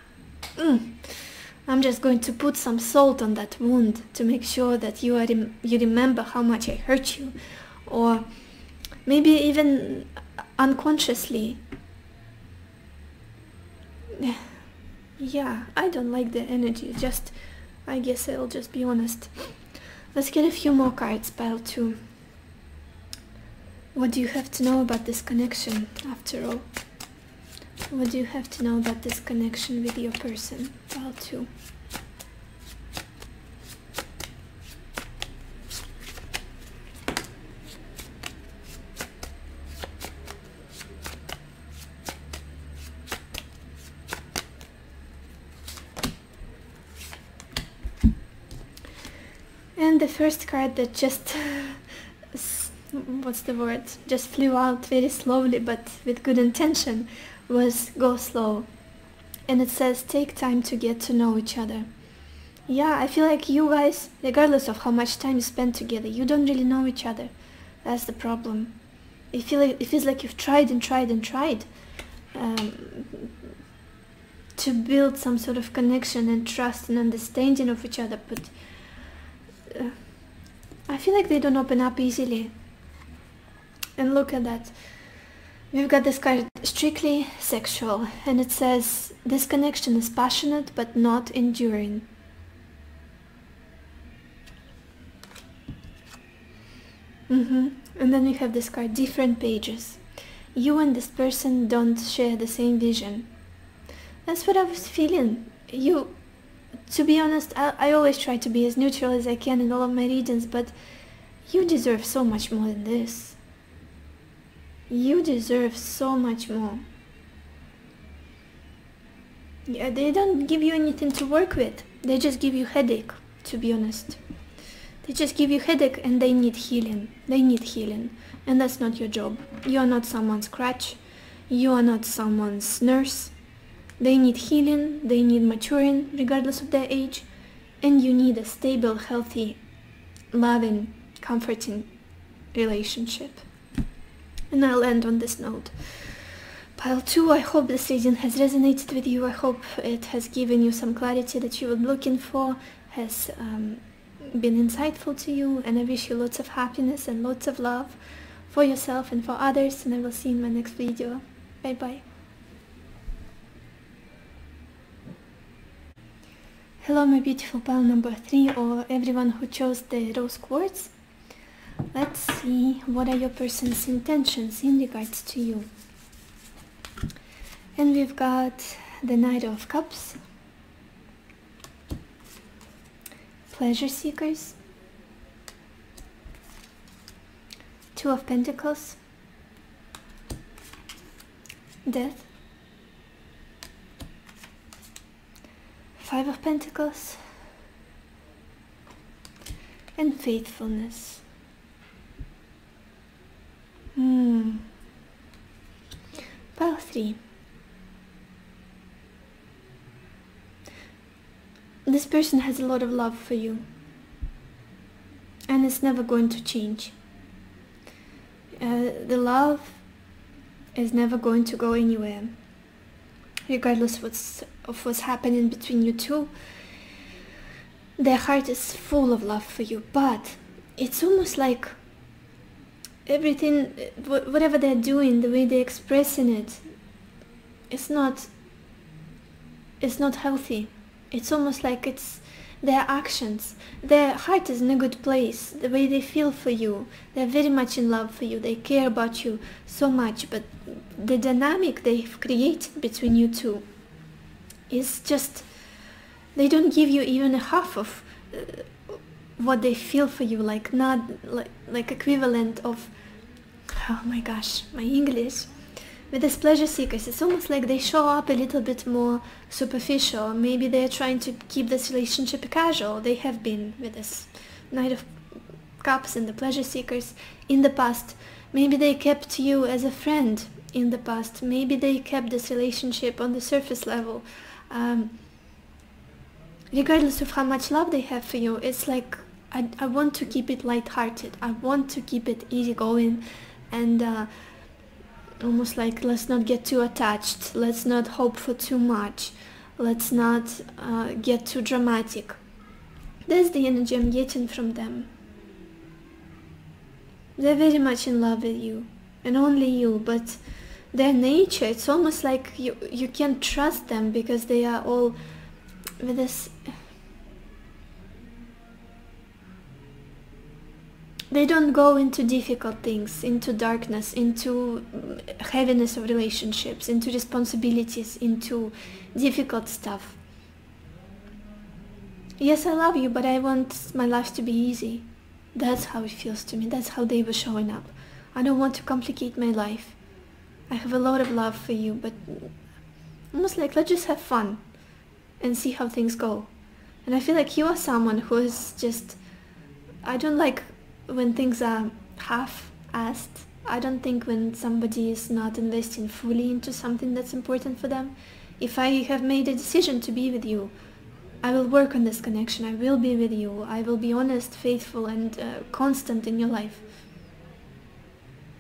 I'm just going to put some salt on that wound to make sure that you remember how much I hurt you. Or maybe even unconsciously. Yeah, I don't like the energy. I guess I'll just be honest. Let's get a few more cards, pile 2. What do you have to know about this connection, after all? What do you have to know about this connection with your person, pile 2? And the first card that just what's the word, just flew out very slowly but with good intention, was go slow. And it says take time to get to know each other. Yeah, I feel like you guys, regardless of how much time you spend together, you don't really know each other. That's the problem. It feels like you've tried and tried and tried to build some sort of connection and trust and understanding of each other, but I feel like they don't open up easily. And look at that. We've got this card, strictly sexual, and it says this connection is passionate but not enduring. And then we have this card, different pages. You and this person don't share the same vision. That's what I was feeling. To be honest, I always try to be as neutral as I can in all of my readings, but you deserve so much more than this. You deserve so much more. Yeah, they don't give you anything to work with. They just give you headache, to be honest. They just give you headache and they need healing. They need healing. And that's not your job. You are not someone's crutch. You are not someone's nurse. They need healing. They need maturing, regardless of their age. And you need a stable, healthy, loving, comforting relationship. And I'll end on this note. Pile 2, I hope this reading has resonated with you. I hope it has given you some clarity that you were looking for, has been insightful to you, and I wish you lots of happiness and lots of love for yourself and for others, and I will see you in my next video. Bye bye. Hello my beautiful pile number 3, or everyone who chose the rose quartz. Let's see what are your person's intentions in regards to you. And we've got the Knight of Cups, Pleasure Seekers, Two of Pentacles, Death, Five of Pentacles, and Faithfulness. Pile 3. This person has a lot of love for you, and it's never going to change. The love is never going to go anywhere, regardless of what's happening between you two. Their heart is full of love for you, but it's almost like everything, whatever they're doing, the way they're expressing it, it's not healthy. It's almost like it's their actions. Their heart is in a good place. The way they feel for you, they're very much in love for you. They care about you so much, but the dynamic they've created between you two is just, they don't give you even a half of what they feel for you, like not like equivalent of, oh my gosh, my English. With these pleasure seekers, it's almost like they show up a little bit more superficial. Maybe they're trying to keep this relationship casual. They have been with this Knight of Cups and the pleasure seekers in the past. Maybe they kept you as a friend in the past. Maybe they kept this relationship on the surface level. Regardless of how much love they have for you, it's like, I want to keep it lighthearted. I want to keep it easygoing, and almost like, let's not get too attached, let's not hope for too much, let's not get too dramatic. That's the energy I'm getting from them. They're very much in love with you, and only you, but their nature, it's almost like you can't trust them, because they are all with this, they don't go into difficult things, into darkness, into heaviness of relationships, into responsibilities, into difficult stuff. Yes, I love you, but I want my life to be easy. That's how it feels to me. That's how they were showing up. I don't want to complicate my life. I have a lot of love for you, but almost like, let's just have fun and see how things go. And I feel like you are someone who is just, I don't like when things are half. asked. I don't think when somebody is not investing fully into something that's important for them, if I have made a decision to be with you, I will work on this connection, I will be with you, I will be honest, faithful, and constant in your life.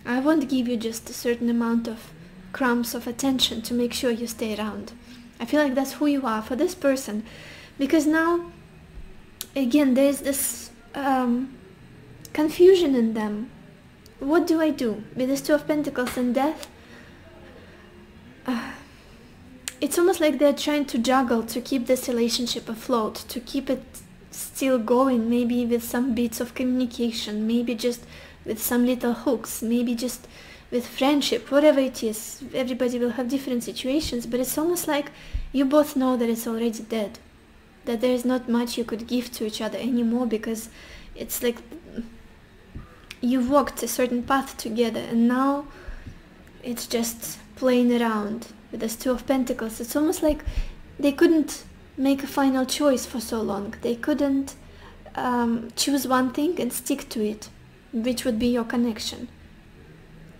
I won't give you just a certain amount of crumbs of attention to make sure you stay around. I feel like that's who you are for this person. Because now, again, there's this confusion in them. What do I do? With this Two of Pentacles and Death, it's almost like they're trying to juggle to keep this relationship afloat, to keep it still going, maybe with some bits of communication, maybe just with some little hooks, maybe just with friendship, whatever it is. Everybody will have different situations, but it's almost like you both know that it's already dead, that there is not much you could give to each other anymore, because it's like you've walked a certain path together, and now it's just playing around with this Two of Pentacles. It's almost like they couldn't make a final choice for so long. They couldn't choose one thing and stick to it, which would be your connection.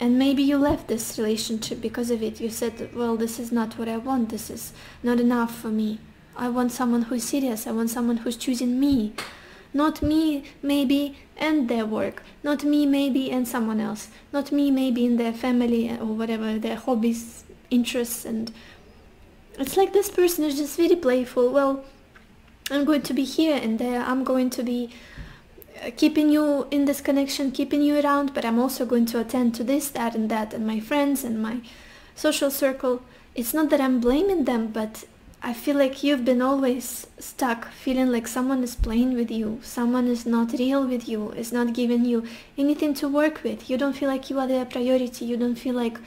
And maybe you left this relationship because of it. You said, well, this is not what I want, this is not enough for me. I want someone who's serious, I want someone who's choosing me. Not me, maybe, and their work. Not me, maybe, and someone else. Not me, maybe, in their family or whatever, their hobbies, interests. And it's like this person is just very playful. Well, I'm going to be here and there. I'm going to be keeping you in this connection, keeping you around, but I'm also going to attend to this, that, and my friends and my social circle. It's not that I'm blaming them, but I feel like you've been always stuck, feeling like someone is playing with you, someone is not real with you, is not giving you anything to work with. You don't feel like you are their priority, you don't feel like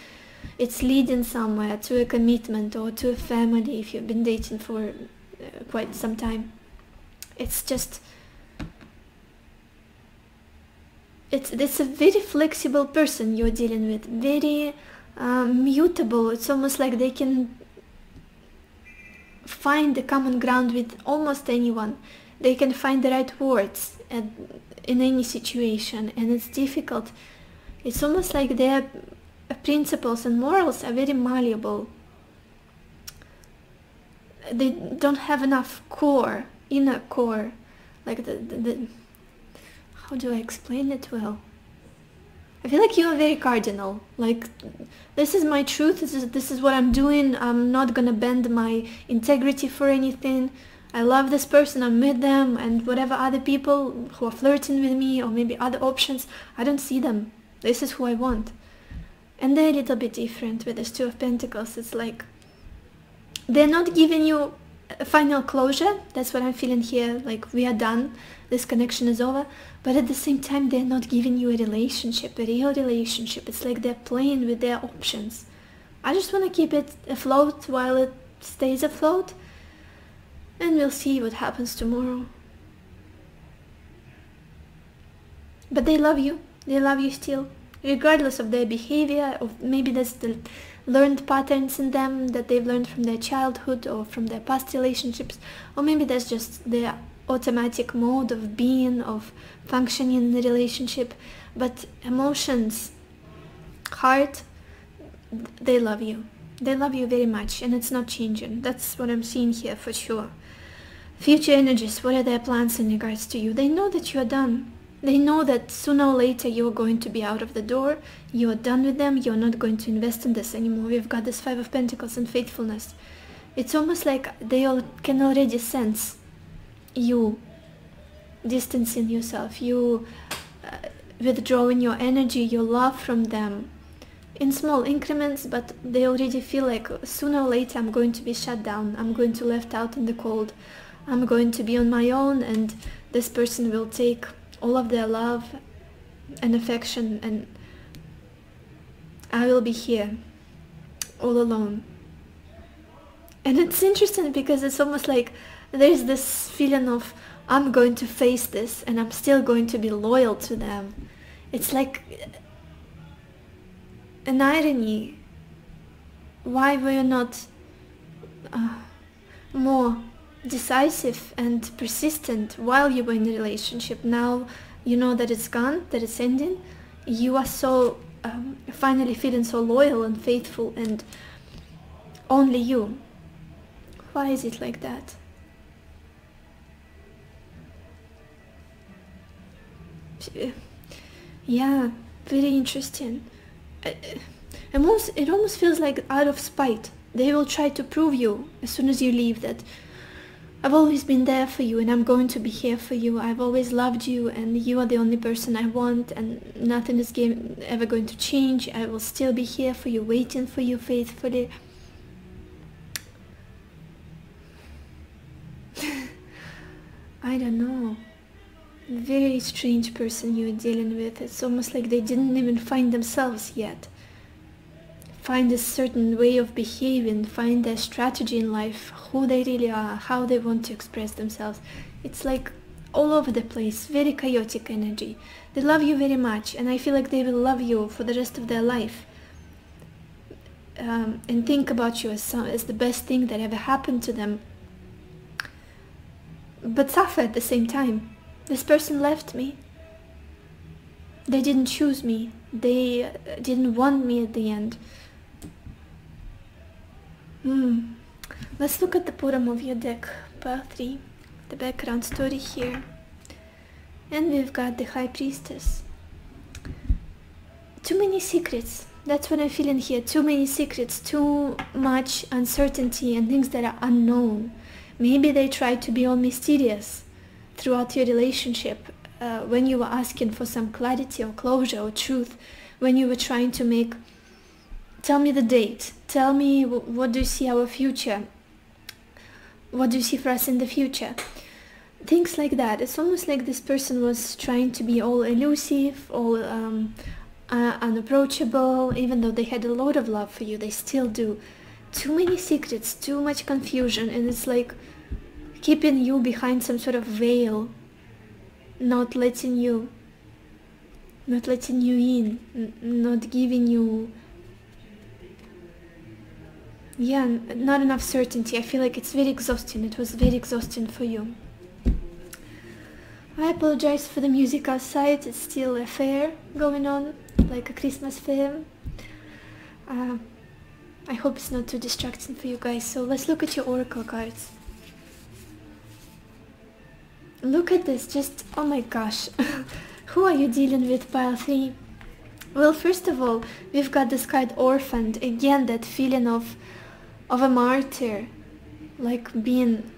it's leading somewhere to a commitment or to a family if you've been dating for quite some time. It's just, it's a very flexible person you're dealing with, very mutable. It's almost like they can find the common ground with almost anyone. They can find the right words in any situation, and it's difficult. It's almost like their principles and morals are very malleable. They don't have enough core, inner core, like the how do I explain it well? I feel like you are very cardinal, like this is my truth, this is what I'm doing, I'm not gonna bend my integrity for anything. I love this person, I'm with them, and whatever other people who are flirting with me or maybe other options, I don't see them. This is who I want. And they're a little bit different with this Two of Pentacles. It's like they're not giving you a final closure. That's what I'm feeling here, like we are done, this connection is over. But at the same time, they're not giving you a relationship, a real relationship. It's like they're playing with their options. I just want to keep it afloat while it stays afloat, and we'll see what happens tomorrow. But they love you still, regardless of their behavior, or maybe that's the learned patterns in them that they've learned from their childhood or from their past relationships, or maybe that's just their automatic mode of being, of functioning in the relationship. But emotions, heart, they love you very much, and it's not changing. That's what I'm seeing here for sure. Future energies, what are their plans in regards to you? They know that you are done. They know that sooner or later you're going to be out of the door, you're done with them, you're not going to invest in this anymore. We've got this Five of Pentacles and faithfulness. It's almost like they all can already sense you distancing yourself, you withdrawing your energy, your love from them in small increments, but they already feel like sooner or later I'm going to be shut down, I'm going to be left out in the cold, I'm going to be on my own, and this person will take all of their love and affection, and I will be here all alone. And it's interesting because it's almost like there's this feeling of I'm going to face this and I'm still going to be loyal to them. It's like an irony. Why were you not more decisive and persistent while you were in the relationship? Now you know that it's gone, that it's ending. you are so finally feeling so loyal and faithful and only you. Why is it like that? Yeah, very interesting. It almost feels like out of spite. They will try to prove you as soon as you leave that I've always been there for you and I'm going to be here for you. I've always loved you and you are the only person I want and nothing is ever going to change. I will still be here for you, waiting for you faithfully. I don't know. Very strange person you're dealing with. It's almost like they didn't even find themselves yet. Find a certain way of behaving, find their strategy in life, who they really are, how they want to express themselves. It's like all over the place, very chaotic energy. They love you very much, and I feel like they will love you for the rest of their life. And think about you as the best thing that ever happened to them. But suffer at the same time. This person left me. They didn't choose me. They didn't want me at the end. Let's look at the bottom of your deck, pile 3, the background story here. And we've got the High Priestess. Too many secrets. That's what I'm feeling here. Too many secrets, too much uncertainty and things that are unknown. Maybe they tried to be all mysterious throughout your relationship, when you were asking for some clarity or closure or truth, when you were trying to make, tell me the date, tell me what do you see our future, what do you see for us in the future, things like that. It's almost like this person was trying to be all elusive, all unapproachable, even though they had a lot of love for you, they still do. Too many secrets, too much confusion, and it's like keeping you behind some sort of veil, not letting you in, not giving you, not enough certainty. I feel like it's very exhausting. It was very exhausting for you. I apologize for the music outside. It's still a fair going on, like a Christmas fair. I hope it's not too distracting for you guys. So let's look at your oracle cards. Look at this, just, oh my gosh. Who are you dealing with, pile 3? Well, first of all, we've got this card Orphaned. Again, that feeling of a martyr, like being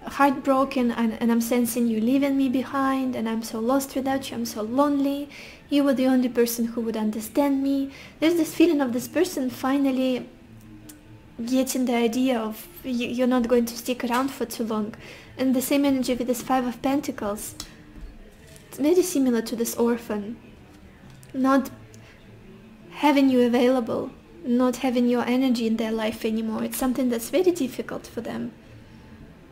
heartbroken, and I'm sensing you leaving me behind, and I'm so lost without you, I'm so lonely. You were the only person who would understand me. There's this feeling of this person finally getting the idea of you're not going to stick around for too long. And the same energy with this 5 of Pentacles. It's very similar to this orphan. Not having you available, not having your energy in their life anymore. It's something that's very difficult for them.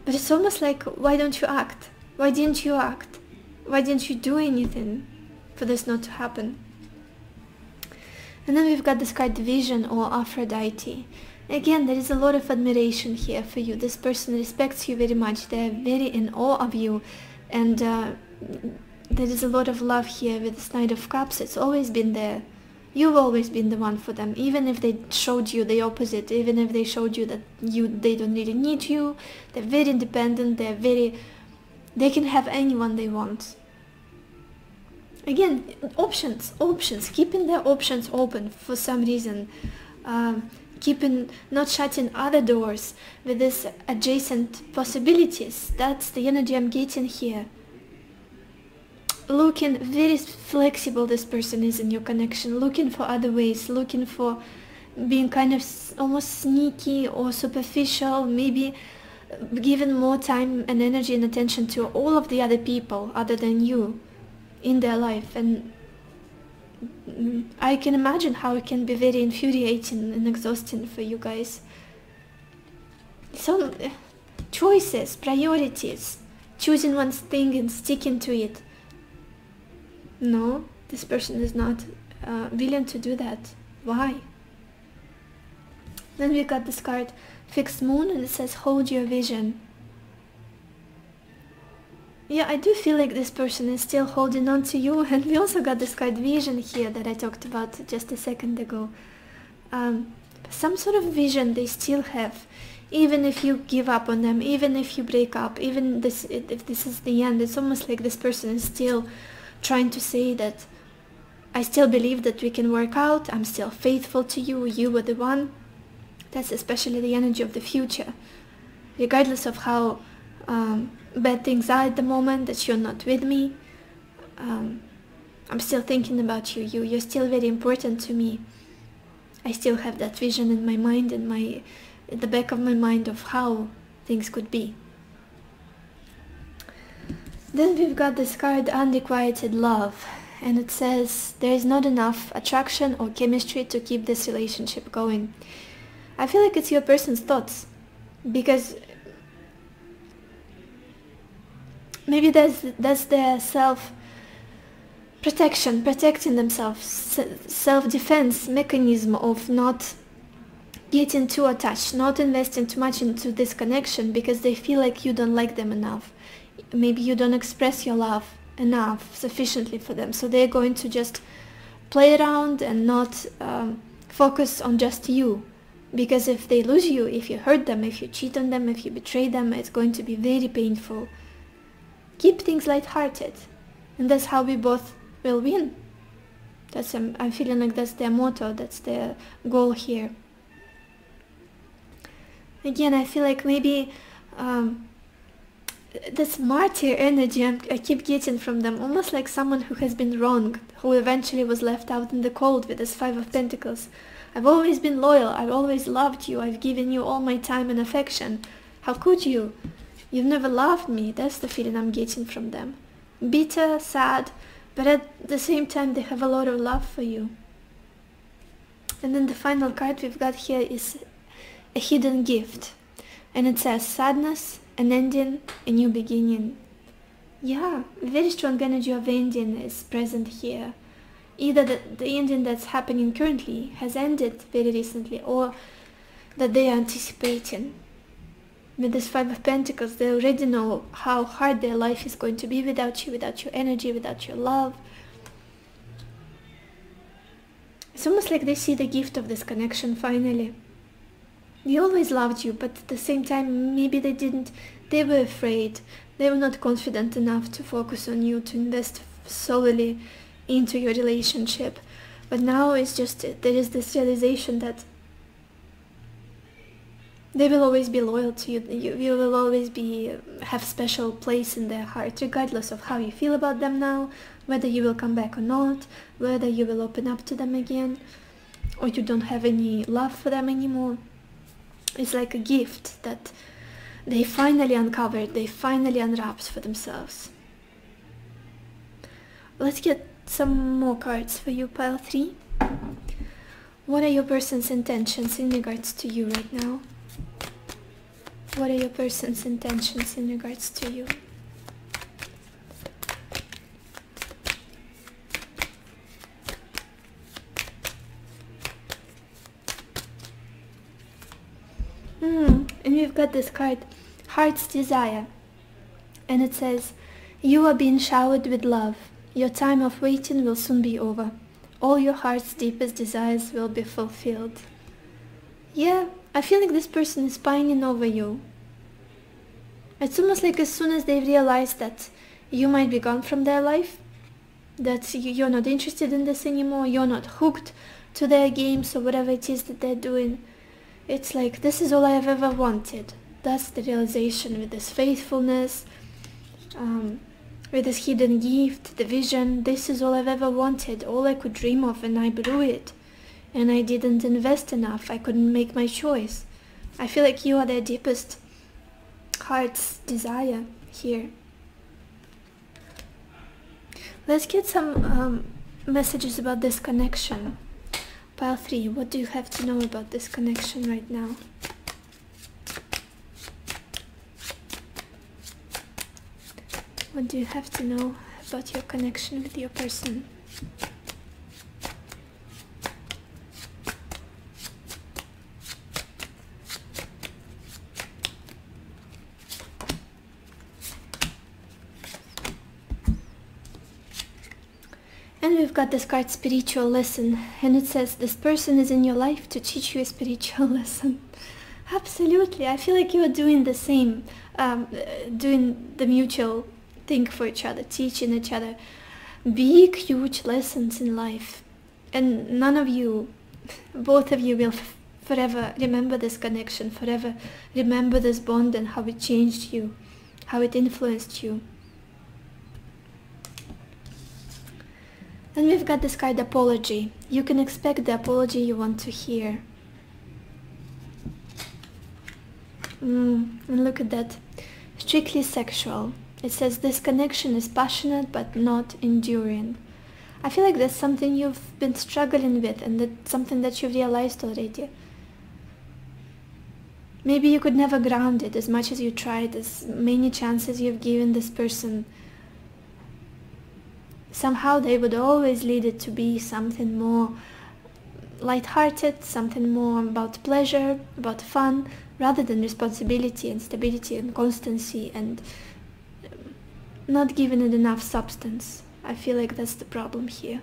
But it's almost like, why don't you act? Why didn't you act? Why didn't you do anything for this not to happen? And then we've got this card Vision or Aphrodite. Again, there is a lot of admiration here for you. This person respects you very much. They're very in awe of you. And there is a lot of love here with this Knight of Cups. It's always been there. You've always been the one for them. Even if they showed you the opposite. Even if they showed you that they don't really need you. They're very independent. They can have anyone they want. Again, options. Keeping their options open for some reason. Not shutting other doors with this adjacent possibilities. That's the energy I'm getting here. Looking very flexible, this person is in your connection, looking for other ways, looking for being kind of almost sneaky or superficial, maybe giving more time and energy and attention to all of the other people other than you in their life. And I can imagine how it can be very infuriating and exhausting for you guys. Some choices, priorities, choosing one thing and sticking to it. No, this person is not willing to do that. Why? Then we got this card Fixed Moon, and it says hold your vision. Yeah, I do feel like this person is still holding on to you. And we also got this card vision here that I talked about just a second ago. Some sort of vision they still have, even if you give up on them, even if you break up, even if this is the end. It's almost like this person is still trying to say that I still believe that we can work out, I'm still faithful to you, you were the one. That's especially the energy of the future. Regardless of how bad things are at the moment, that you're not with me, I'm still thinking about you. You're still very important to me. I still have that vision in my mind, in the back of my mind, of how things could be. Then we've got this card, Unrequited Love, and it says there is not enough attraction or chemistry to keep this relationship going. I feel like it's your person's thoughts, because maybe that's their self-protection, protecting themselves, self-defense mechanism of not getting too attached, not investing too much into this connection, because they feel like you don't like them enough. Maybe you don't express your love enough, sufficiently for them, so they're going to just play around and not focus on just you. Because if they lose you, if you hurt them, if you cheat on them, if you betray them, it's going to be very painful. Keep things lighthearted, and that's how we both will win. I'm feeling like that's their motto, that's their goal here. Again, I feel like maybe this martyr energy I keep getting from them, almost like someone who has been wronged, who eventually was left out in the cold with this Five of Pentacles. I've always been loyal, I've always loved you, I've given you all my time and affection. How could you? You've never loved me. That's the feeling I'm getting from them. Bitter, sad, but at the same time they have a lot of love for you. And then the final card we've got here is a hidden gift. And it says sadness, an ending, a new beginning. Yeah, very strong energy of ending is present here. Either the ending that's happening currently has ended very recently, or that they are anticipating. With this Five of Pentacles, they already know how hard their life is going to be without you, without your energy, without your love. It's almost like they see the gift of this connection finally. They always loved you, but at the same time, maybe they didn't. They were afraid. They were not confident enough to focus on you, to invest solely into your relationship. But now it's just, there is this realization that they will always be loyal to you. You will always have special place in their heart, regardless of how you feel about them now, whether you will come back or not, whether you will open up to them again, or you don't have any love for them anymore. It's like a gift that they finally uncovered, they finally unwrapped for themselves. Let's get some more cards for you, pile 3. What are your person's intentions in regards to you right now? What are your person's intentions in regards to you? And we've got this card, Heart's Desire. And it says, you are being showered with love. Your time of waiting will soon be over. All your heart's deepest desires will be fulfilled. Yeah, I feel like this person is pining over you. It's almost like as soon as they realize that you might be gone from their life, that you're not interested in this anymore, you're not hooked to their games or whatever it is that they're doing, it's like, this is all I have ever wanted. That's the realization with this faithfulness, with this hidden gift, the vision. This is all I've ever wanted, all I could dream of, and I blew it. And I didn't invest enough, I couldn't make my choice. I feel like you are their deepest heart's desire here. Let's get some messages about this connection. Pile 3, what do you have to know about this connection right now? What do you have to know about your connection with your person? And we've got this card, spiritual lesson, and it says this person is in your life to teach you a spiritual lesson. Absolutely, I feel like you are doing the same, doing the mutual thing for each other, teaching each other big, huge lessons in life. And none of you, both of you will forever remember this connection, forever remember this bond and how it changed you, how it influenced you. And we've got this card, apology. You can expect the apology you want to hear. And look at that. Strictly sexual. It says this connection is passionate but not enduring. I feel like that's something you've been struggling with, and that's something that you've realized already. Maybe you could never ground it as much as you tried, as many chances you've given this person. Somehow they would always lead it to be something more light-hearted, something more about pleasure, about fun, rather than responsibility and stability and constancy, and not giving it enough substance. I feel like that's the problem here.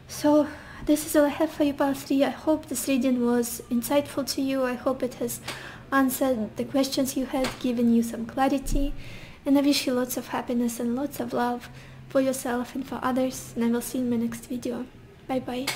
So this is all I have for you, Pile 3. I hope this reading was insightful to you. I hope it has answered the questions you had, given you some clarity. And I wish you lots of happiness and lots of love for yourself and for others. And I will see you in my next video. Bye bye.